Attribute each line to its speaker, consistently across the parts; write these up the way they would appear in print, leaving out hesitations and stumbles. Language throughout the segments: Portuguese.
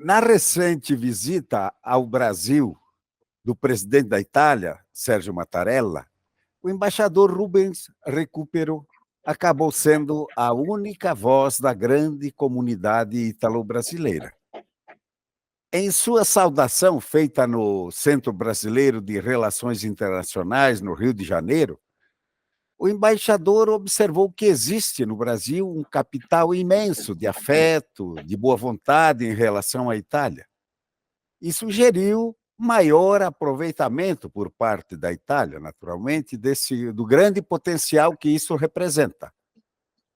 Speaker 1: Na recente visita ao Brasil do presidente da Itália, Sérgio Mattarella, o embaixador Rubens Recupero acabou sendo a única voz da grande comunidade italo-brasileira. Em sua saudação, feita no Centro Brasileiro de Relações Internacionais, no Rio de Janeiro, o embaixador observou que existe no Brasil um capital imenso de afeto, de boa vontade em relação à Itália, e sugeriu maior aproveitamento por parte da Itália, naturalmente, do grande potencial que isso representa.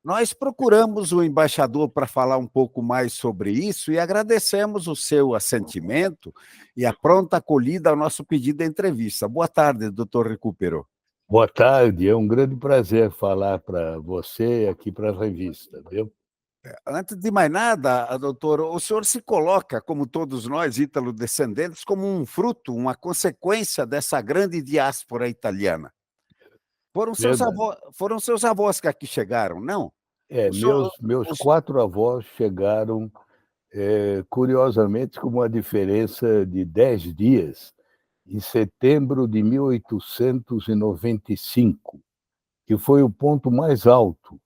Speaker 1: Nós procuramos o embaixador para falar um pouco mais sobre isso e agradecemos o seu assentimento e a pronta acolhida ao nosso pedido de entrevista. Boa tarde, doutor Recupero.
Speaker 2: Boa tarde, é um grande prazer falar para você aqui para a revista, viu?
Speaker 1: Antes de mais nada, doutor, o senhor se coloca, como todos nós, ítalo-descendentes, como um fruto, uma consequência dessa grande diáspora italiana. Foram seus avós que aqui chegaram, não?
Speaker 2: Meus 4 avós chegaram, curiosamente, com uma diferença de 10 dias, em setembro de 1895, que foi o ponto mais alto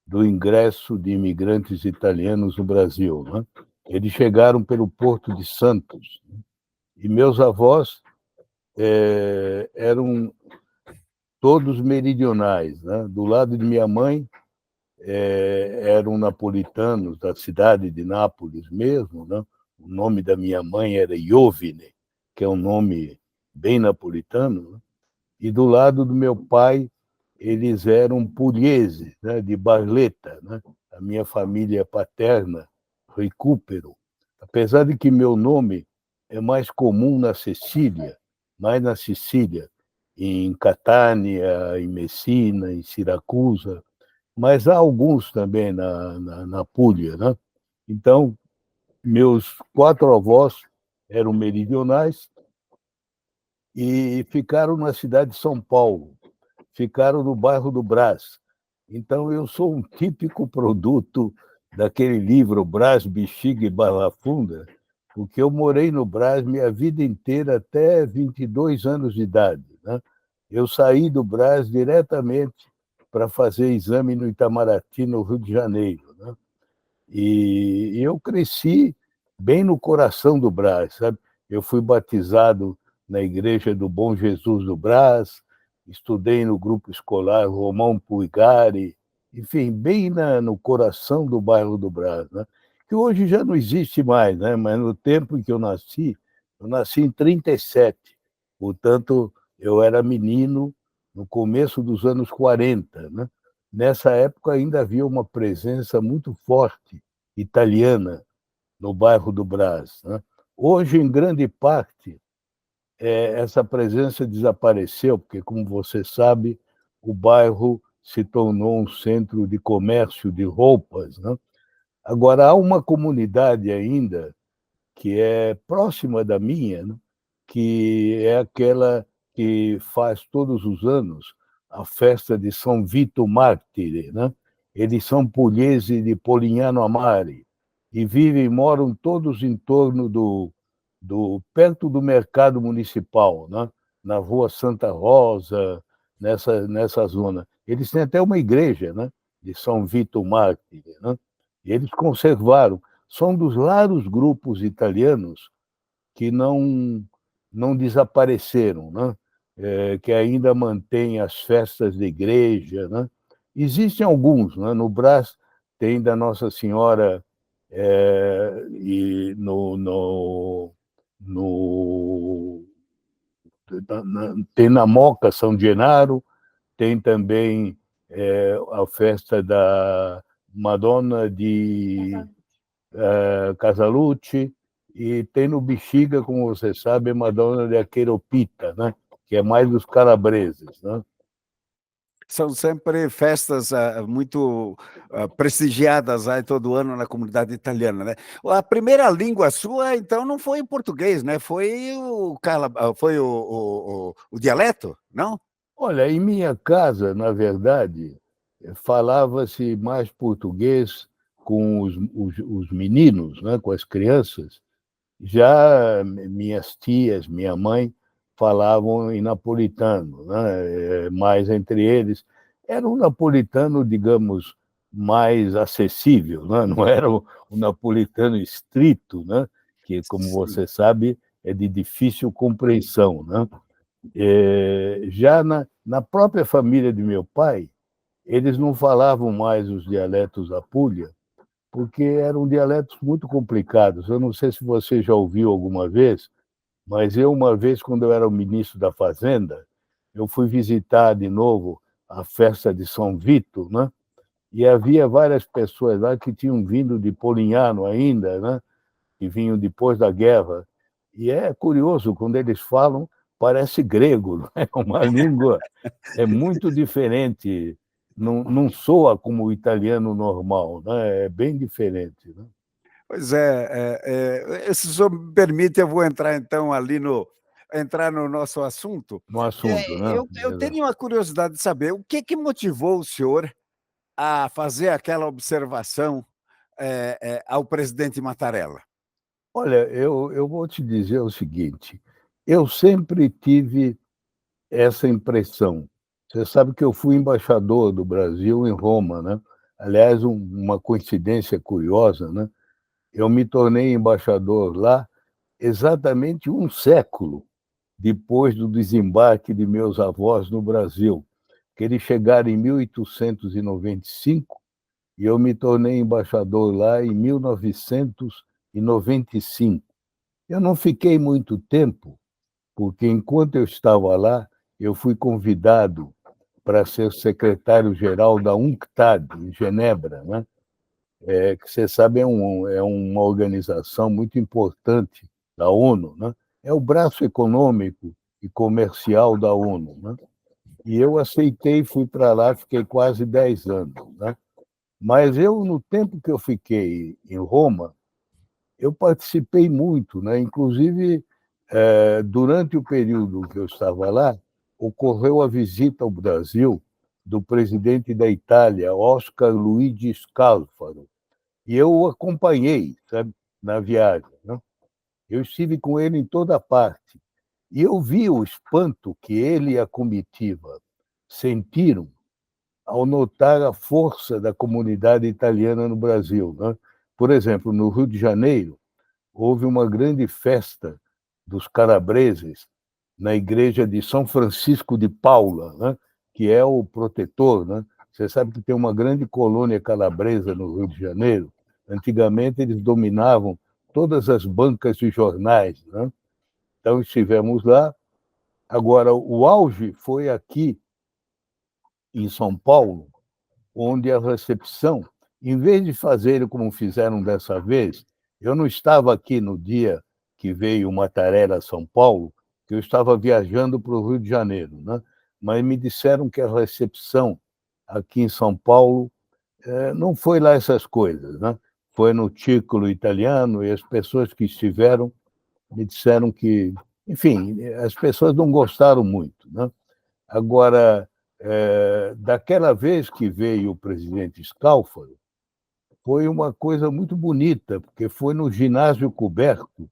Speaker 2: do ingresso de imigrantes italianos no Brasil, né? Eles chegaram pelo Porto de Santos, né? E meus avós eram todos meridionais, né? Do lado de minha mãe, eram napolitanos da cidade de Nápoles mesmo, né? O nome da minha mãe era Iovine, que é um nome bem napolitano, né? E do lado do meu pai, eles eram pugliesi, né? De Barletta, né? A minha família paterna, Recupero. Apesar de que meu nome é mais comum na Sicília, mais na Sicília, em Catânia, em Messina, em Siracusa, mas há alguns também na Puglia, né? Então, meus 4 avós eram meridionais e ficaram na cidade de São Paulo, ficaram no bairro do Brás. Então, eu sou um típico produto daquele livro Brás, Bexiga e Barra Funda, porque eu morei no Brás minha vida inteira até 22 anos de idade, né? Eu saí do Brás diretamente para fazer exame no Itamaraty, no Rio de Janeiro, né? E eu cresci bem no coração do Brás, sabe? Eu fui batizado na Igreja do Bom Jesus do Brás, estudei no grupo escolar Romão Pulgari, enfim, bem no coração do bairro do Brás, né? Que hoje já não existe mais, né? Mas no tempo em que eu nasci em 37, portanto, eu era menino no começo dos anos 40, né? Nessa época ainda havia uma presença muito forte italiana no bairro do Brás, né? Hoje, em grande parte, essa presença desapareceu, porque, como você sabe, o bairro se tornou um centro de comércio de roupas, né? Agora, há uma comunidade ainda que é próxima da minha, né? Que é aquela que faz todos os anos a festa de São Vito Mártire, né? Eles são pugliesi de Polignano a Mare e moram todos em torno perto do mercado municipal, né? Na rua Santa Rosa, nessa zona. Eles têm até uma igreja, né? De São Vito Mártire, né? E eles conservaram. São dos raros grupos italianos que não desapareceram, né? Que ainda mantêm as festas de igreja, né? Existem alguns, né? No Brás tem da Nossa Senhora e no tem na Moca São Genaro, tem também a festa da Madonna de Casalucci, e tem no Bexiga, como você sabe, a Madonna de Aqueropita, né? Que é mais dos calabreses, né?
Speaker 1: São sempre festas muito prestigiadas aí todo ano na comunidade italiana, né? A primeira língua sua, então, não foi o português, né? Foi o dialeto, não?
Speaker 2: Olha, em minha casa, na verdade, falava-se mais português com os meninos, né? Com as crianças, Já minhas tias, minha mãe, falavam em napolitano, né? Mas entre eles era um napolitano, digamos, mais acessível, né? Não era o napolitano estrito, né? Que, como
Speaker 1: Sim.
Speaker 2: você sabe, é de difícil compreensão, né? Já na própria família de meu pai, eles não falavam mais os dialetos da Puglia, porque eram dialetos muito complicados. Eu não sei se você já ouviu alguma vez, mas eu, uma vez, quando eu era o ministro da Fazenda, eu fui visitar de novo a festa de São Vito, né? E havia várias pessoas lá que tinham vindo de Polignano ainda, né? Que vinham depois da guerra. E é curioso, quando eles falam, parece grego, não é uma língua é muito diferente, não soa como o italiano normal, né? É bem diferente. Né?
Speaker 1: Pois se o senhor me permite, eu vou entrar então ali entrar no nosso assunto.
Speaker 2: No assunto, né?
Speaker 1: Eu teria uma curiosidade de saber o que motivou o senhor a fazer aquela observação ao presidente Mattarella.
Speaker 2: Olha, eu vou te dizer o seguinte, eu sempre tive essa impressão. Você sabe que eu fui embaixador do Brasil em Roma, né? Aliás, uma coincidência curiosa, né? Eu me tornei embaixador lá exatamente um século depois do desembarque de meus avós no Brasil, que eles chegaram em 1895 e eu me tornei embaixador lá em 1995. Eu não fiquei muito tempo, porque enquanto eu estava lá, eu fui convidado para ser secretário-geral da UNCTAD, em Genebra, né? Que você sabe é uma organização muito importante da ONU, né? É o braço econômico e comercial da ONU. Né? E eu aceitei, fui para lá, fiquei quase 10 anos. Né? Mas eu, no tempo que eu fiquei em Roma, eu participei muito, né? Inclusive, durante o período que eu estava lá, ocorreu a visita ao Brasil do presidente da Itália, Oscar Luigi Scalfaro, e eu o acompanhei, sabe, na viagem. Né? Eu estive com ele em toda parte. E eu vi o espanto que ele e a comitiva sentiram ao notar a força da comunidade italiana no Brasil. Né? Por exemplo, no Rio de Janeiro, houve uma grande festa dos calabreses na igreja de São Francisco de Paula, né? Que é o protetor. Né? Você sabe que tem uma grande colônia calabresa no Rio de Janeiro. Antigamente, eles dominavam todas as bancas de jornais. Né? Então, estivemos lá. Agora, o auge foi aqui, em São Paulo, onde a recepção, em vez de fazerem como fizeram dessa vez, eu não estava aqui no dia que veio o Mattarella a São Paulo, que eu estava viajando para o Rio de Janeiro, né? Mas me disseram que a recepção aqui em São Paulo não foi lá essas coisas, né? Foi no Ticolo italiano e as pessoas que estiveram me disseram que, enfim, as pessoas não gostaram muito, né? Agora, daquela vez que veio o presidente Scalfaro, foi uma coisa muito bonita, porque foi no ginásio coberto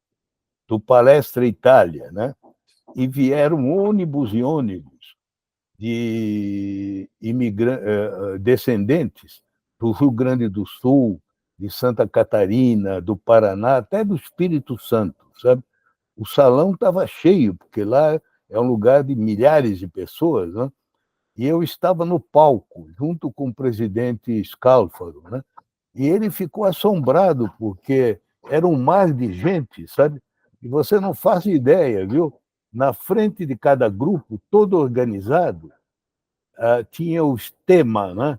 Speaker 2: do Palestra Itália, né? E vieram ônibus e ônibus de descendentes do Rio Grande do Sul, de Santa Catarina, do Paraná, até do Espírito Santo, sabe? O salão estava cheio, porque lá é um lugar de milhares de pessoas, né? E eu estava no palco, junto com o presidente Scalfaro, né? E ele ficou assombrado, porque era um mar de gente, sabe? E você não faz ideia, viu? Na frente de cada grupo, todo organizado, tinha o tema, né?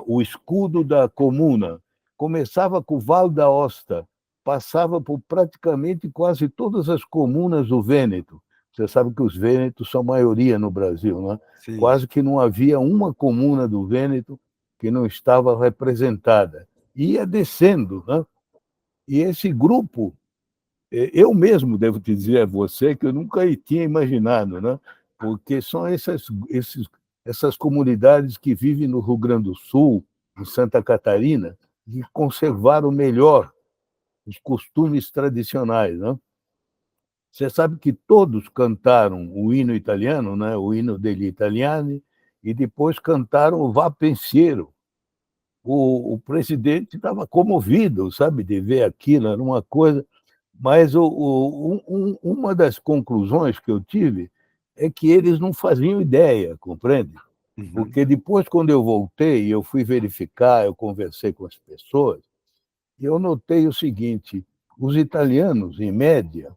Speaker 2: O escudo da comuna. Começava com o Val d'Aosta, passava por praticamente quase todas as comunas do Vêneto. Você sabe que os vênetos são maioria no Brasil, né?
Speaker 1: Sim.
Speaker 2: Quase que não havia uma comuna do Vêneto que não estava representada. Ia descendo, né? E esse grupo, eu mesmo devo dizer a você que eu nunca tinha imaginado, né? Porque são essas comunidades que vivem no Rio Grande do Sul, em Santa Catarina, que conservaram melhor os costumes tradicionais, né? Você sabe que todos cantaram o hino italiano, né? O hino degli italiani, e depois cantaram o Va Pensiero. O presidente estava comovido, sabe, de ver aquilo, era uma coisa. Mas uma das conclusões que eu tive é que eles não faziam ideia, compreende?
Speaker 1: Uhum.
Speaker 2: Porque depois, quando eu voltei, eu fui verificar, eu conversei com as pessoas, e eu notei o seguinte: os italianos, em média,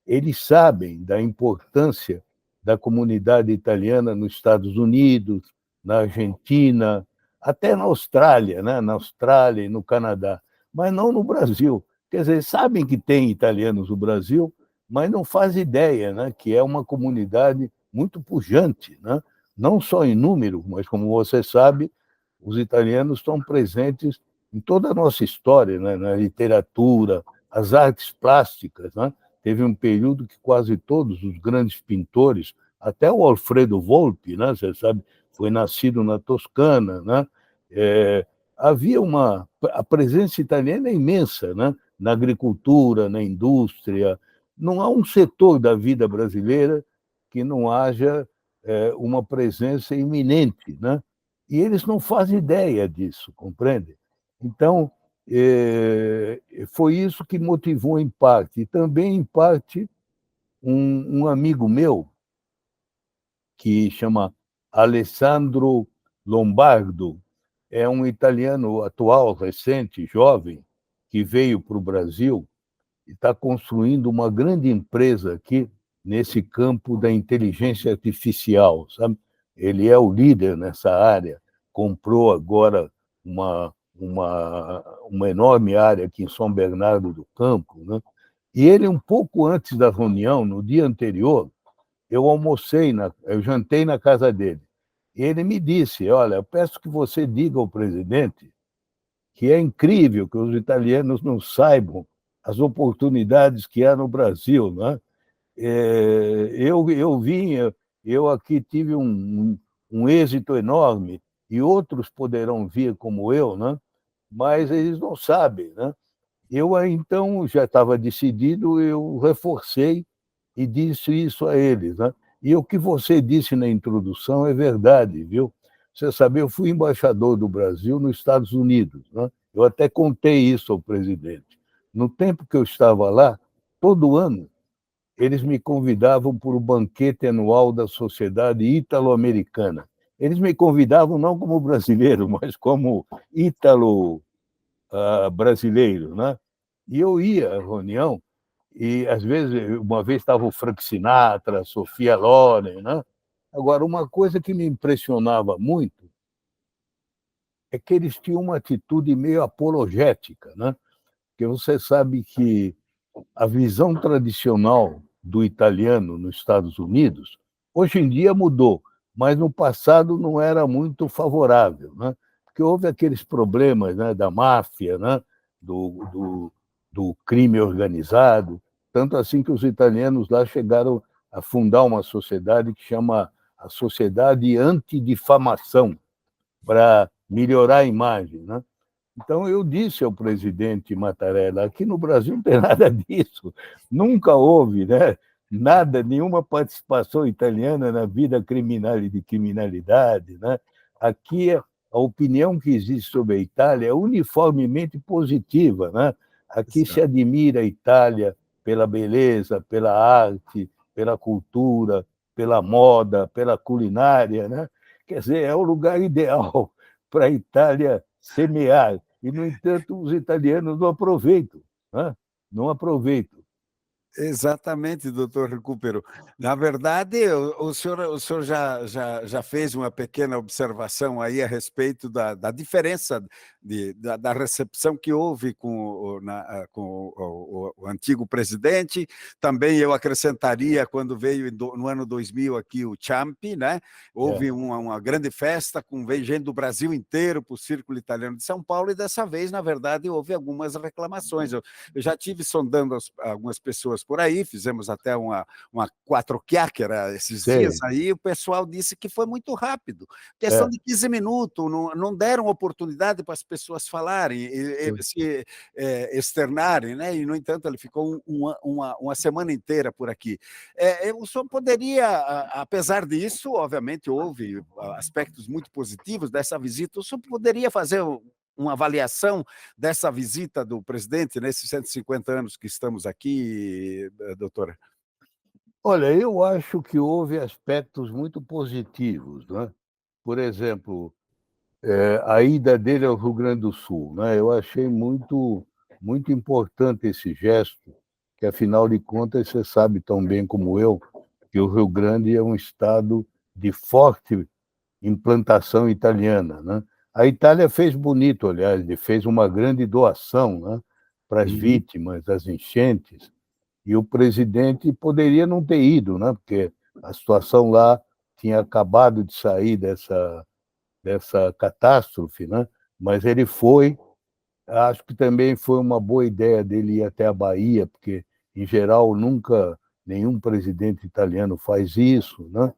Speaker 2: eles sabem da importância da comunidade italiana nos Estados Unidos, na Argentina, até na Austrália, né? Na Austrália e no Canadá, mas não no Brasil. Quer dizer, sabem que tem italianos no Brasil, mas não fazem ideia, né? Que é uma comunidade muito pujante, né? Não só em número, mas, como você sabe, os italianos estão presentes em toda a nossa história, né? Na literatura, as artes plásticas, né? Teve um período que quase todos os grandes pintores, até o Alfredo Volpi, né, você sabe, foi nascido na Toscana, né? Havia a presença italiana é imensa, né? Na agricultura, na indústria. Não há um setor da vida brasileira que não haja uma presença iminente, né? E eles não fazem ideia disso, compreende? Então, foi isso que motivou, em parte. E também, em parte, um amigo meu, que chama Alessandro Lombardo, é um italiano atual, recente, jovem, que veio para o Brasil e está construindo uma grande empresa aqui nesse campo da inteligência artificial, sabe? Ele é o líder nessa área, comprou agora uma enorme área aqui em São Bernardo do Campo, né? E ele, um pouco antes da reunião, no dia anterior, eu jantei na casa dele. E ele me disse: olha, eu peço que você diga ao presidente que é incrível que os italianos não saibam as oportunidades que há no Brasil, né? Eu aqui tive um êxito enorme e outros poderão vir como eu, né? Mas eles não sabem, né? Eu, então, já estava decidido, eu reforcei e disse isso a eles, né? E o que você disse na introdução é verdade, viu? Você sabe, eu fui embaixador do Brasil nos Estados Unidos, né? Eu até contei isso ao presidente. No tempo que eu estava lá, todo ano, eles me convidavam para o banquete anual da Sociedade Ítalo-Americana. Eles me convidavam não como brasileiro, mas como ítalo-brasileiro, né? E eu ia à reunião, e às vezes, uma vez estava o Frank Sinatra, Sofia Loren, né? Agora, uma coisa que me impressionava muito é que eles tinham uma atitude meio apologética, né? Porque você sabe que a visão tradicional do italiano nos Estados Unidos, hoje em dia mudou, mas no passado não era muito favorável, né? Porque houve aqueles problemas, né, da máfia, né, do, do, do crime organizado, tanto assim que os italianos lá chegaram a fundar uma sociedade que chama a Sociedade Antidifamação, para melhorar a imagem, né? Então, eu disse ao presidente Mattarella: aqui no Brasil não tem nada disso, nunca houve, né? Nada, nenhuma participação italiana na vida criminal de criminalidade, né? Aqui, a opinião que existe sobre a Itália é uniformemente positiva, né? Aqui se admira a Itália pela beleza, pela arte, pela cultura, pela moda, pela culinária, né? Quer dizer, é o lugar ideal para a Itália semear. E, no entanto, os italianos não aproveitam, né? Não aproveitam.
Speaker 1: Exatamente, doutor Recupero. Na verdade, o senhor já fez uma pequena observação aí a respeito da diferença da recepção que houve com o antigo presidente. Também eu acrescentaria, quando veio no ano 2000 aqui o Ciampi, né? Houve uma grande festa, veio gente do Brasil inteiro para o Círculo Italiano de São Paulo, e dessa vez, na verdade, houve algumas reclamações. Eu já tive sondando algumas pessoas pessoas por aí, fizemos até uma quatro-chiacchiera esses
Speaker 2: Sei.
Speaker 1: dias aí, o pessoal disse que foi muito rápido, questão
Speaker 2: É.
Speaker 1: de 15 minutos, não deram oportunidade para as pessoas falarem, se externarem, né? E, no entanto, ele ficou uma semana inteira por aqui. O senhor poderia, apesar disso, obviamente houve aspectos muito positivos dessa visita, o senhor poderia fazer uma avaliação dessa visita do presidente nesses 150 anos que estamos aqui, doutora?
Speaker 2: Olha, eu acho que houve aspectos muito positivos, né. Por exemplo, a ida dele ao Rio Grande do Sul, né, eu achei muito importante esse gesto, que afinal de contas você sabe tão bem como eu, que o Rio Grande é um estado de forte implantação italiana, né. A Itália fez bonito, aliás, ele fez uma grande doação, né, para as
Speaker 1: Uhum.
Speaker 2: vítimas das enchentes, e o presidente poderia não ter ido, né, porque a situação lá tinha acabado de sair dessa catástrofe, né, mas ele foi. Acho que também foi uma boa ideia dele ir até a Bahia, porque, em geral, nunca nenhum presidente italiano faz isso, né.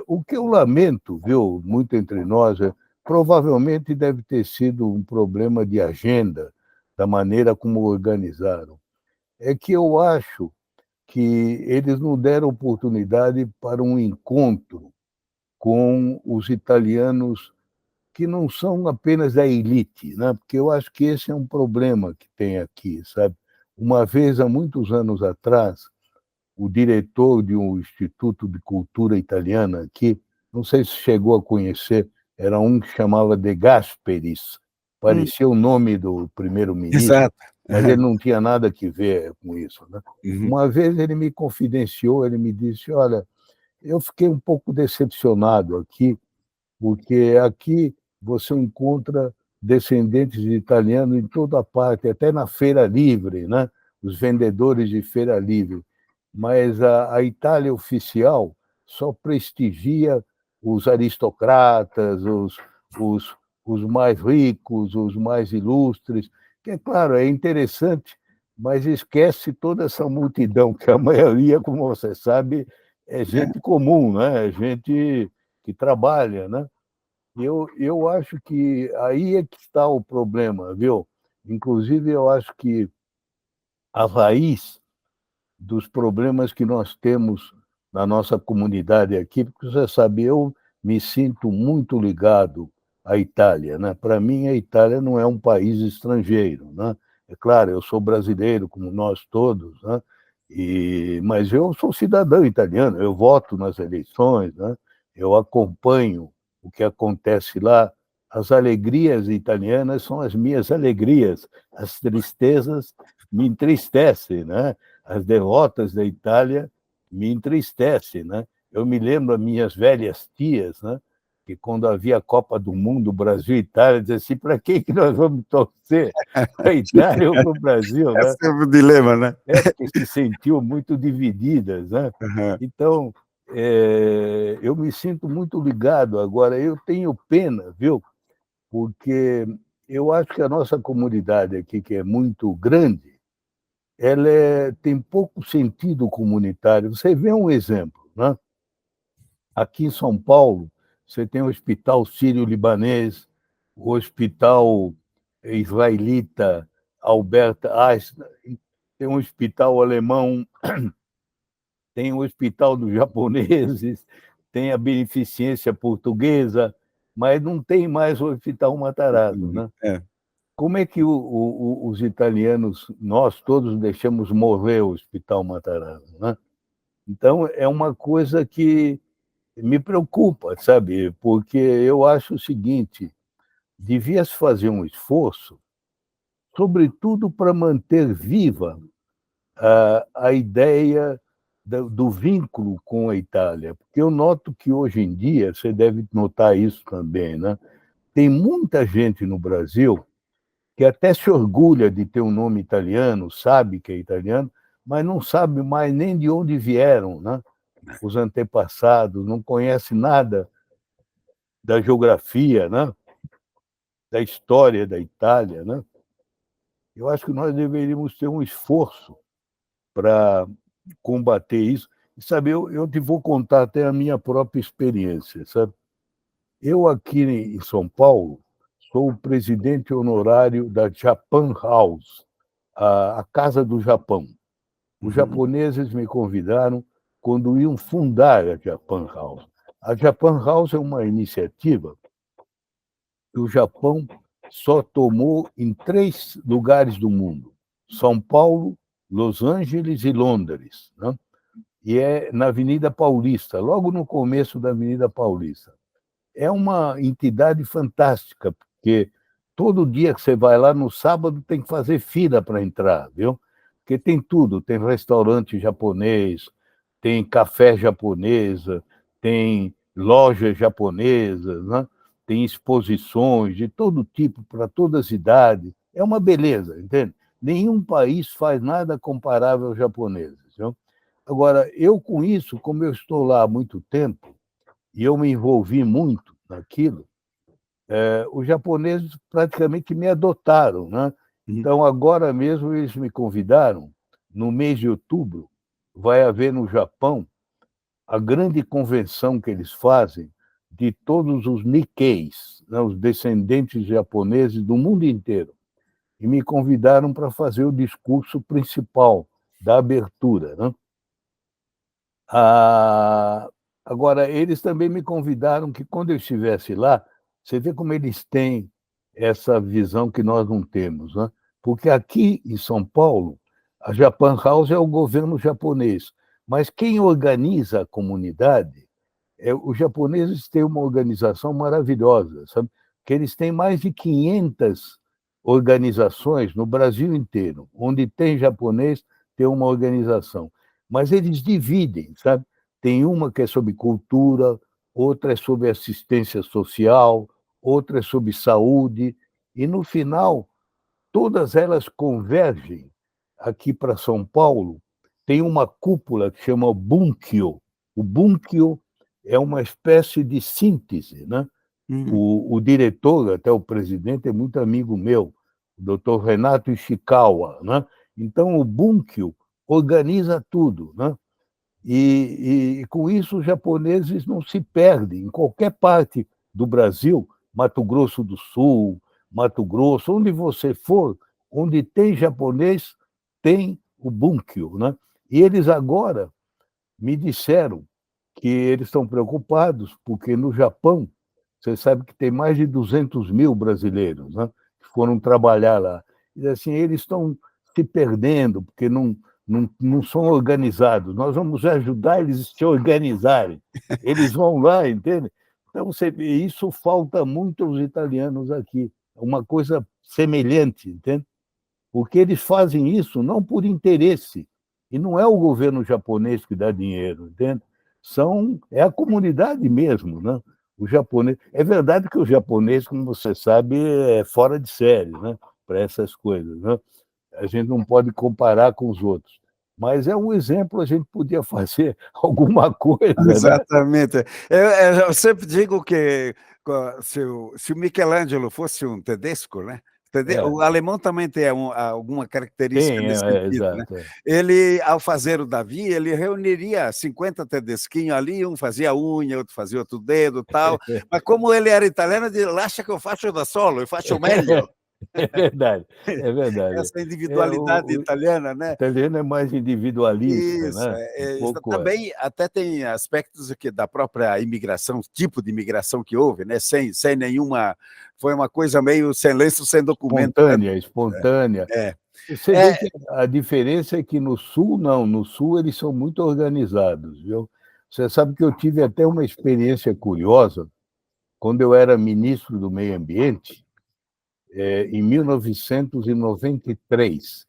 Speaker 2: O que eu lamento, viu, muito entre nós, provavelmente deve ter sido um problema de agenda, da maneira como organizaram. É que eu acho que eles não deram oportunidade para um encontro com os italianos que não são apenas a elite, né, porque eu acho que esse é um problema que tem aqui, sabe. Uma vez, há muitos anos atrás, o diretor de um instituto de cultura italiana aqui, não sei se chegou a conhecer, era um que chamava De Gasperis,
Speaker 1: Hum,
Speaker 2: parecia o nome do primeiro-ministro,
Speaker 1: exato.
Speaker 2: mas ele não tinha nada que ver com isso, né.
Speaker 1: Uhum.
Speaker 2: Uma vez ele me confidenciou, ele me disse: "Olha, eu fiquei um pouco decepcionado aqui, porque aqui você encontra descendentes de italiano em toda parte, até na feira livre, né, os vendedores de feira livre, mas a Itália oficial só prestigia os aristocratas, os os mais ricos, os mais ilustres, que é claro, é interessante, mas esquece toda essa multidão, que a maioria, como você sabe, é gente comum, né, é gente que trabalha, né. Eu acho que aí é que está o problema, viu. Inclusive eu acho que a raiz dos problemas que nós temos na nossa comunidade aqui, porque você sabe, eu me sinto muito ligado à Itália, né. Para mim, a Itália não é um país estrangeiro, né. É claro, eu sou brasileiro, como nós todos, né, mas eu sou cidadão italiano, eu voto nas eleições, né, eu acompanho o que acontece lá. As alegrias italianas são as minhas alegrias, as tristezas me entristecem, né. As derrotas da Itália me entristecem, né. Eu me lembro as minhas velhas tias, né, que quando havia a Copa do Mundo, Brasil e Itália, diziam assim: "Para quem que nós vamos torcer? Para a Itália ou para o Brasil?",
Speaker 1: É
Speaker 2: né.
Speaker 1: sempre o dilema, né?
Speaker 2: Porque se sentiam muito divididas, né.
Speaker 1: Aham.
Speaker 2: Então, eu me sinto muito ligado. Agora eu tenho pena, viu, porque eu acho que a nossa comunidade aqui, que é muito grande, ela tem pouco sentido comunitário. Você vê um exemplo, né? Aqui em São Paulo, você tem o Hospital Sírio-Libanês, o Hospital Israelita Albert Einstein, tem um hospital alemão, tem o Hospital dos Japoneses, tem a Beneficência Portuguesa, mas não tem mais o Hospital Matarazzo,
Speaker 1: Entendi.
Speaker 2: né? Como é que os italianos, nós todos deixamos morrer o Hospital Matarazzo, né? Então é uma coisa que me preocupa, sabe, porque eu acho o seguinte: devia-se fazer um esforço, sobretudo para manter viva a ideia do vínculo com a Itália, porque eu noto que hoje em dia, você deve notar isso também, né, tem muita gente no Brasil que até se orgulha de ter um nome italiano, sabe que é italiano, mas não sabe mais nem de onde vieram, né, os antepassados, não conhece nada da geografia, né, da história da Itália, né. Eu acho que nós deveríamos ter um esforço para combater isso. E, sabe, eu te vou contar até a minha própria experiência, sabe? Eu aqui em São Paulo sou o presidente honorário da Japan House, a Casa do Japão. Os
Speaker 1: Uhum.
Speaker 2: japoneses me convidaram quando iam fundar a Japan House. A Japan House é uma iniciativa que o Japão só tomou em 3 lugares do mundo: São Paulo, Los Angeles e Londres, né? E é na Avenida Paulista, logo no começo da Avenida Paulista. É uma entidade fantástica, porque todo dia que você vai lá, no sábado, tem que fazer fila para entrar, viu? Porque tem tudo, tem restaurante japonês, tem café japonesa, tem lojas japonesas, né? Tem exposições de todo tipo, para todas as idades. É uma beleza, entende? Nenhum país faz nada comparável aos japoneses. Viu? Agora, eu com isso, como eu estou lá há muito tempo, e eu me envolvi muito naquilo, os japoneses praticamente me adotaram, né?
Speaker 1: Uhum.
Speaker 2: Então, agora mesmo, eles me convidaram, no mês de outubro, vai haver no Japão a grande convenção que eles fazem de todos os Nikkeis, né, os descendentes japoneses do mundo inteiro. E me convidaram para fazer o discurso principal da abertura. Né? Ah, agora, eles também me convidaram que, quando eu estivesse lá, você vê como eles têm essa visão que nós não temos, né? Porque aqui em São Paulo, a Japan House é o governo japonês, mas quem organiza a comunidade, os japoneses têm uma organização maravilhosa, sabe? Que eles têm mais de 500 organizações no Brasil inteiro. Onde tem japonês, tem uma organização. Mas eles dividem, sabe? Tem uma que é sobre cultura, outra é sobre assistência social, outra é sobre saúde, e no final todas elas convergem aqui para São Paulo. Tem uma cúpula que chama Bunkyo. O Bunkyo é uma espécie de síntese, né?
Speaker 1: Uhum.
Speaker 2: O diretor, até o presidente, é muito amigo meu, o doutor Renato Ishikawa, né? Então, o Bunkyo organiza tudo, né? E com isso os japoneses não se perdem. Em qualquer parte do Brasil, Mato Grosso do Sul, Mato Grosso, onde você for, onde tem japonês, tem o Bunkyo, né? E eles agora me disseram que eles estão preocupados porque no Japão, você sabe que tem mais de 200 mil brasileiros, né, que foram trabalhar lá. E assim, eles estão se perdendo porque não são organizados. Nós vamos ajudar eles a se organizarem. Eles vão lá, entende? Então, você vê, isso falta muito aos italianos aqui. Uma coisa semelhante, entende? Porque eles fazem isso não por interesse, e não é o governo japonês que dá dinheiro, entende? É a comunidade mesmo, né? O japonês. É verdade que o japonês, como você sabe, é fora de série, né? Para essas coisas, né? A gente não pode comparar com os outros. Mas é um exemplo, a gente podia fazer alguma coisa, né?
Speaker 1: Exatamente. Eu sempre digo que se o Michelangelo fosse um tedesco, né?
Speaker 2: É,
Speaker 1: O alemão também tem alguma característica
Speaker 2: tem,
Speaker 1: nesse sentido, né?
Speaker 2: exato. É.
Speaker 1: Ele, ao fazer o Davi, ele reuniria 50 tedesquinhos ali, um fazia unha, outro fazia outro dedo, tal. Mas como ele era italiano, ele acha que eu faço da solo, eu faço melhor.
Speaker 2: É verdade, é verdade.
Speaker 1: Essa
Speaker 2: É,
Speaker 1: individualidade italiana,
Speaker 2: o
Speaker 1: né?
Speaker 2: italiano é mais individualista,
Speaker 1: Isso,
Speaker 2: né? Um pouco é.
Speaker 1: também até tem aspectos aqui da própria imigração, tipo de imigração que houve, né? Sem nenhuma, foi uma coisa meio sem lenço, sem documento, né?
Speaker 2: Espontânea, espontânea.
Speaker 1: É,
Speaker 2: Você vê
Speaker 1: é,
Speaker 2: que a diferença é que no Sul, não, no Sul eles são muito organizados, viu? Você sabe que eu tive até uma experiência curiosa, quando eu era ministro do Meio Ambiente, em 1993.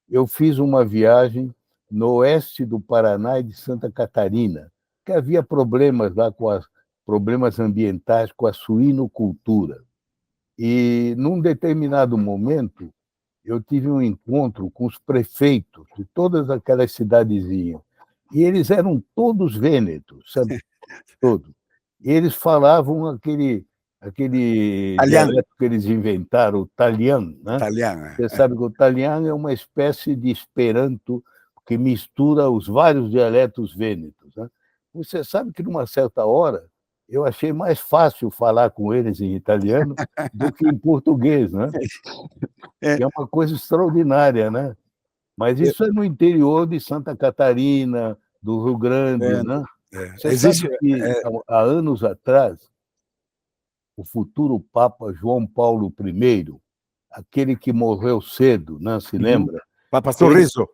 Speaker 2: Eu fiz uma viagem no oeste do Paraná e de Santa Catarina, que havia problemas lá problemas ambientais com a suinocultura. E, num determinado momento, eu tive um encontro com os prefeitos de todas aquelas cidadezinhas. E eles eram todos vênetos, sabe? Todos. E eles falavam aquele
Speaker 1: italiano,
Speaker 2: dialeto que eles inventaram, o taliano, né?
Speaker 1: italiano,
Speaker 2: Você sabe que o italiano é uma espécie de esperanto, porque que mistura os vários dialetos vênetos, né? Você sabe que, numa certa hora, eu achei mais fácil falar com eles em italiano do que em português, né?
Speaker 1: É,
Speaker 2: Que é uma coisa extraordinária, né? Mas
Speaker 1: é,
Speaker 2: isso é no interior de Santa Catarina, do Rio Grande, né? Você
Speaker 1: existe.
Speaker 2: sabe que, há anos atrás, o futuro Papa João Paulo I, aquele que morreu cedo, né, se
Speaker 1: Uhum.
Speaker 2: lembra?
Speaker 1: Papa
Speaker 2: Ele,
Speaker 1: Sorriso,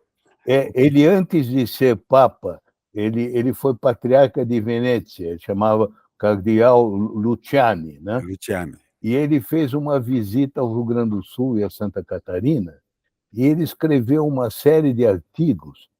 Speaker 2: ele antes de ser Papa, ele foi patriarca de Venezia, ele chamava Cardeal Luciani, né?
Speaker 1: Luciano.
Speaker 2: E ele fez uma visita ao Rio Grande do Sul e a Santa Catarina, e ele escreveu uma série de artigos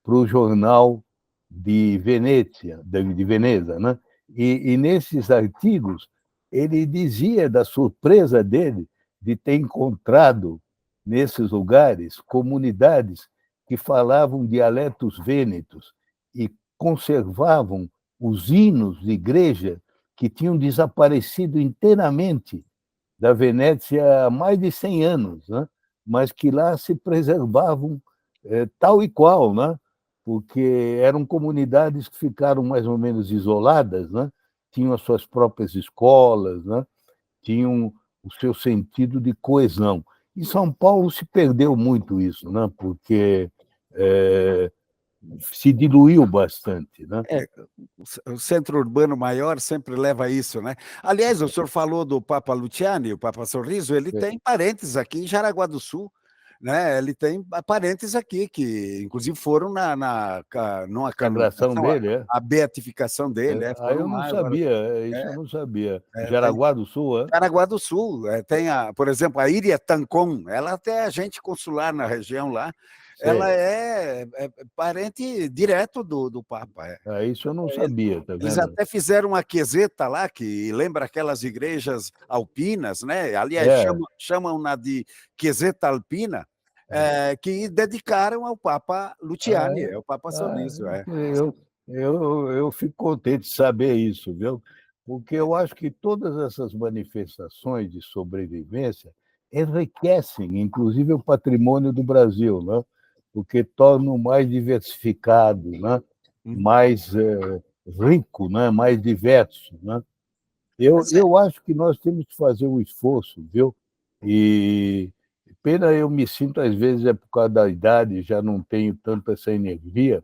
Speaker 2: para o jornal de Venezia, de Veneza, né? E nesses artigos ele dizia da surpresa dele de ter encontrado nesses lugares comunidades que falavam dialetos vênetos e conservavam os hinos de igreja que tinham desaparecido inteiramente da Venécia há mais de 100 anos, né? Mas que lá se preservavam tal e qual, né? Porque eram comunidades que ficaram mais ou menos isoladas, né? Tinham as suas próprias escolas, né? Tinham o seu sentido de coesão. Em São Paulo se perdeu muito isso, né? Porque se diluiu bastante, né?
Speaker 1: O centro urbano maior sempre leva a isso, né? Aliás, o senhor falou do Papa Luciani, o Papa Sorriso, ele tem parentes aqui em Jaraguá do Sul, né? Ele tem parentes aqui que, inclusive, foram numa
Speaker 2: Sagração
Speaker 1: canonização,
Speaker 2: dele, é?
Speaker 1: a beatificação dele,
Speaker 2: Eu
Speaker 1: foram
Speaker 2: não
Speaker 1: lá agora.
Speaker 2: sabia, isso eu
Speaker 1: É,
Speaker 2: não sabia.
Speaker 1: tem
Speaker 2: Jaraguá do Sul, é?
Speaker 1: Jaraguá do Sul, tem por exemplo, a Iria Tancon, ela até é agente consular na região lá, ela
Speaker 2: Sei.
Speaker 1: é parente direto do Papa.
Speaker 2: Isso eu não sabia, tá
Speaker 1: Eles
Speaker 2: vendo?
Speaker 1: até fizeram uma queseta lá, que lembra aquelas igrejas alpinas, né? Aliás,
Speaker 2: É,
Speaker 1: chamam-na de queseta alpina,
Speaker 2: é.
Speaker 1: que dedicaram ao Papa
Speaker 2: Ah,
Speaker 1: Luciani,
Speaker 2: é?
Speaker 1: é o Papa
Speaker 2: Ah,
Speaker 1: Sorriso.
Speaker 2: eu fico contente de saber isso, viu? Porque eu acho que todas essas manifestações de sobrevivência enriquecem, inclusive, o patrimônio do Brasil, né? Porque tornam mais diversificado, né?
Speaker 1: Hum.
Speaker 2: Mais rico, né? Mais diverso, né?
Speaker 1: Mas
Speaker 2: Eu acho que nós temos que fazer um esforço, viu? E pena eu me sinto, às vezes, é por causa da idade, já não tenho tanto essa energia,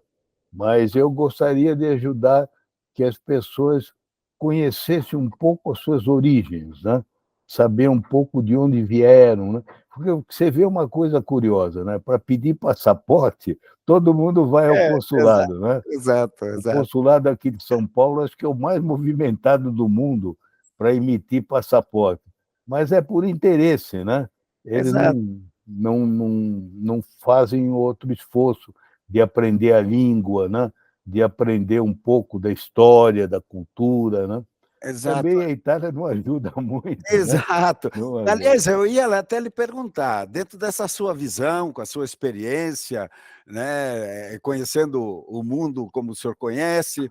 Speaker 2: mas eu gostaria de ajudar que as pessoas conhecessem um pouco as suas origens, né? Saber um pouco de onde vieram, né? Porque você vê uma coisa curiosa, né? Para pedir passaporte, todo mundo vai ao
Speaker 1: exato,
Speaker 2: consulado, né?
Speaker 1: exato,
Speaker 2: O
Speaker 1: exato,
Speaker 2: consulado aqui de São Paulo acho que é o mais movimentado do mundo para emitir passaporte, mas é por interesse, né? Eles
Speaker 1: exato.
Speaker 2: não fazem outro esforço de aprender a língua, né? De aprender um pouco da história, da cultura, né?
Speaker 1: Exato.
Speaker 2: Também a Itália não ajuda muito, né?
Speaker 1: Exato.
Speaker 2: Não ajuda.
Speaker 1: Aliás, eu ia até lhe perguntar, dentro dessa sua visão, com a sua experiência, né, conhecendo o mundo como o senhor conhece,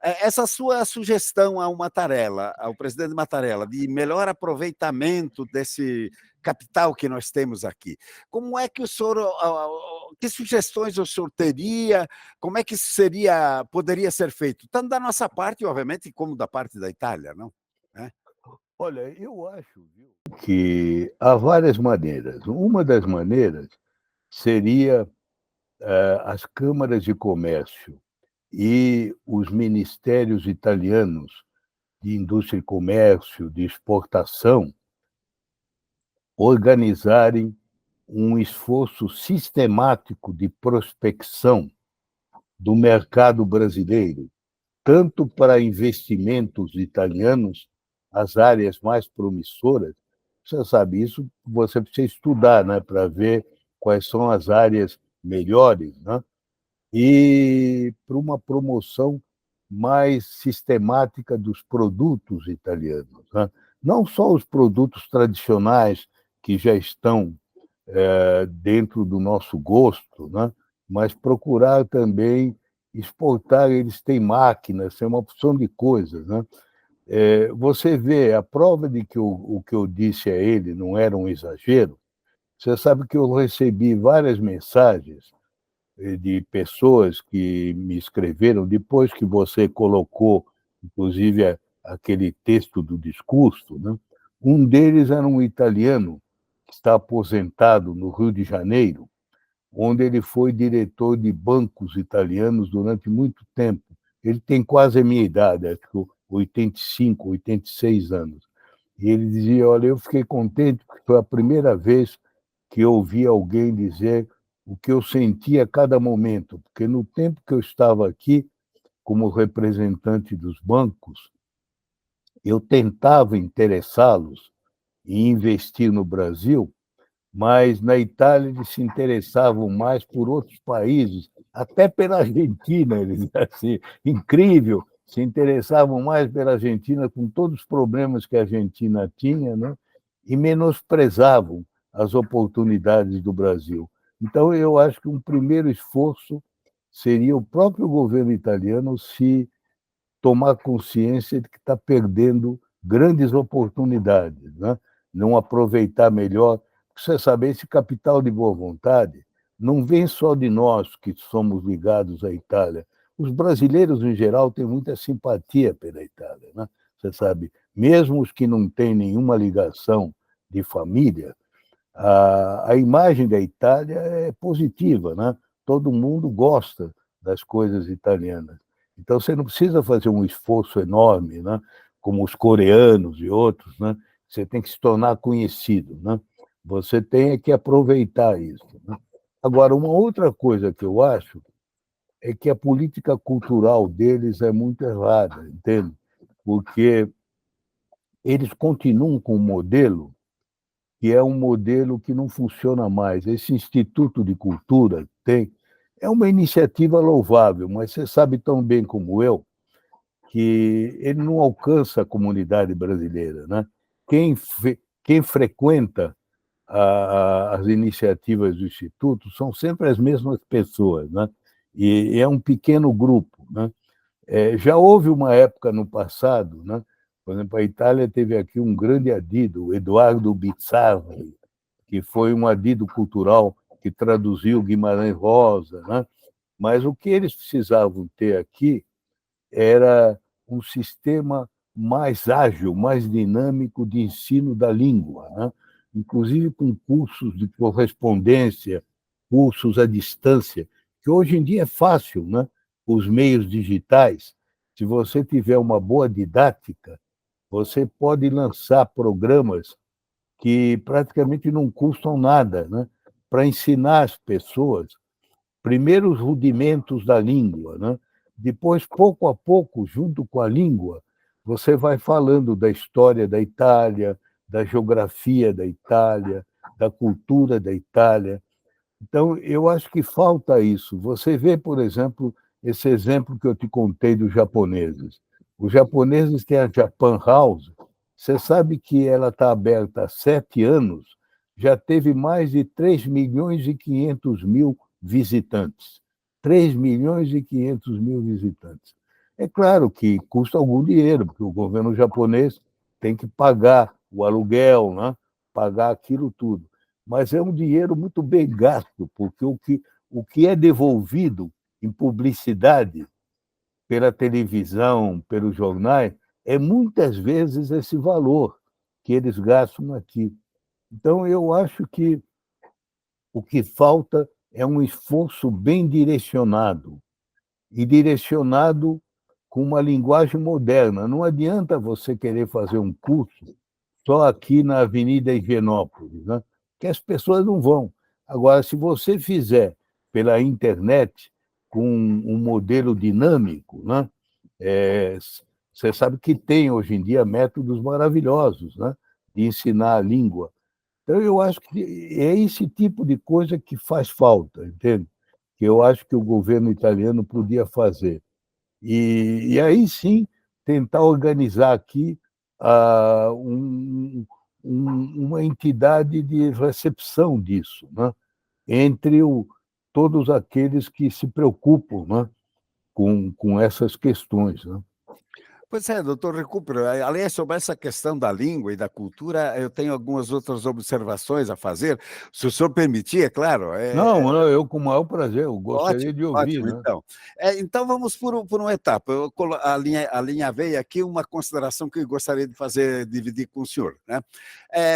Speaker 1: essa sua sugestão ao presidente Mattarella, de melhor aproveitamento desse capital que nós temos aqui, como é que o senhor, que sugestões o senhor teria, como é que isso poderia ser feito, tanto da nossa parte, obviamente, como da parte da Itália, não? É?
Speaker 2: Olha, eu acho, viu, que há várias maneiras. Uma das maneiras seria as câmaras de comércio e os ministérios italianos de indústria e comércio, de exportação, organizarem um esforço sistemático de prospecção do mercado brasileiro, tanto para investimentos italianos, as áreas mais promissoras. Você sabe, isso você precisa estudar, né, para ver quais são as áreas melhores, né? E para uma promoção mais sistemática dos produtos italianos, né? Não só os produtos tradicionais que já estão dentro do nosso gosto, né? Mas procurar também exportar. Eles têm máquinas, tem uma opção de coisas, né? Você vê, a prova de que o que eu disse a ele não era um exagero. Você sabe que eu recebi várias mensagens de pessoas que me escreveram, depois que você colocou, inclusive, aquele texto do discurso, né? Um deles era um italiano que está aposentado no Rio de Janeiro, onde ele foi diretor de bancos italianos durante muito tempo. Ele tem quase a minha idade, acho que 85, 86 anos. E ele dizia, olha, eu fiquei contente porque foi a primeira vez que eu ouvi alguém dizer o que eu sentia a cada momento, porque no tempo que eu estava aqui, como representante dos bancos, eu tentava interessá-los em investir no Brasil, mas na Itália eles se interessavam mais por outros países, até pela Argentina, eles assim, incrível, se interessavam mais pela Argentina com todos os problemas que a Argentina tinha, né? E menosprezavam as oportunidades do Brasil. Então, eu acho que um primeiro esforço seria o próprio governo italiano se tomar consciência de que está perdendo grandes oportunidades, né? Não aproveitar melhor. Você sabe, esse capital de boa vontade não vem só de nós que somos ligados à Itália. Os brasileiros, em geral, têm muita simpatia pela Itália, né? Você sabe, mesmo os que não têm nenhuma ligação de família, a imagem da Itália é positiva, né? Todo mundo gosta das coisas italianas. Então, você não precisa fazer um esforço enorme, né? Como os coreanos e outros, né? Você tem que se tornar conhecido, né? Você tem que aproveitar isso, né? Agora, uma outra coisa que eu acho é que a política cultural deles é muito errada, entende? Porque eles continuam com um modelo que é um modelo que não funciona mais. Esse Instituto de Cultura tem é uma iniciativa louvável, mas você sabe tão bem como eu que ele não alcança a comunidade brasileira, né? Quem frequenta as iniciativas do Instituto são sempre as mesmas pessoas, né? E é um pequeno grupo, né? Já houve uma época no passado, né? Por exemplo, a Itália teve aqui um grande adido, o Eduardo Bizzarri, que foi um adido cultural que traduziu Guimarães Rosa, né? Mas o que eles precisavam ter aqui era um sistema mais ágil, mais dinâmico de ensino da língua, né? Inclusive com cursos de correspondência, cursos à distância, que hoje em dia é fácil, né? Os meios digitais, se você tiver uma boa didática, você pode lançar programas que praticamente não custam nada, né? Para ensinar as pessoas, primeiro, os rudimentos da língua, né? Depois, pouco a pouco, junto com a língua, você vai falando da história da Itália, da geografia da Itália, da cultura da Itália. Então, eu acho que falta isso. Você vê, por exemplo, esse exemplo que eu te contei dos japoneses. Os japoneses têm a Japan House. Você sabe que ela está aberta há 7 anos, já teve mais de 3 milhões e 500 mil visitantes. 3 milhões e 500 mil visitantes. É claro que custa algum dinheiro, porque o governo japonês tem que pagar o aluguel, né? Pagar aquilo tudo, mas é um dinheiro muito bem gasto, porque o que é devolvido em publicidade pela televisão, pelos jornais, é muitas vezes esse valor que eles gastam aqui. Então, eu acho que o que falta é um esforço bem direcionado, e direcionado com uma linguagem moderna. Não adianta você querer fazer um curso só aqui na Avenida Higienópolis, né? Que as pessoas não vão. Agora, se você fizer pela internet com um modelo dinâmico, né? É, você sabe que tem hoje em dia métodos maravilhosos, né? De ensinar a língua. Então, eu acho que é esse tipo de coisa que faz falta, entende? Que eu acho que o governo italiano podia fazer. E aí sim tentar organizar aqui uma entidade de recepção disso, né? Entre todos aqueles que se preocupam, né? Com essas questões, né?
Speaker 1: Pois é, doutor Recupero. Aliás, sobre essa questão da língua e da cultura, eu tenho algumas outras observações a fazer. Se o senhor permitir, é claro.
Speaker 2: Não, não, eu com o maior prazer, eu
Speaker 1: Ótimo,
Speaker 2: gostaria de ouvir,
Speaker 1: ótimo,
Speaker 2: né?
Speaker 1: então. Então vamos por uma etapa. Eu alinhavei aqui uma consideração que eu gostaria de fazer, dividir com o senhor, né?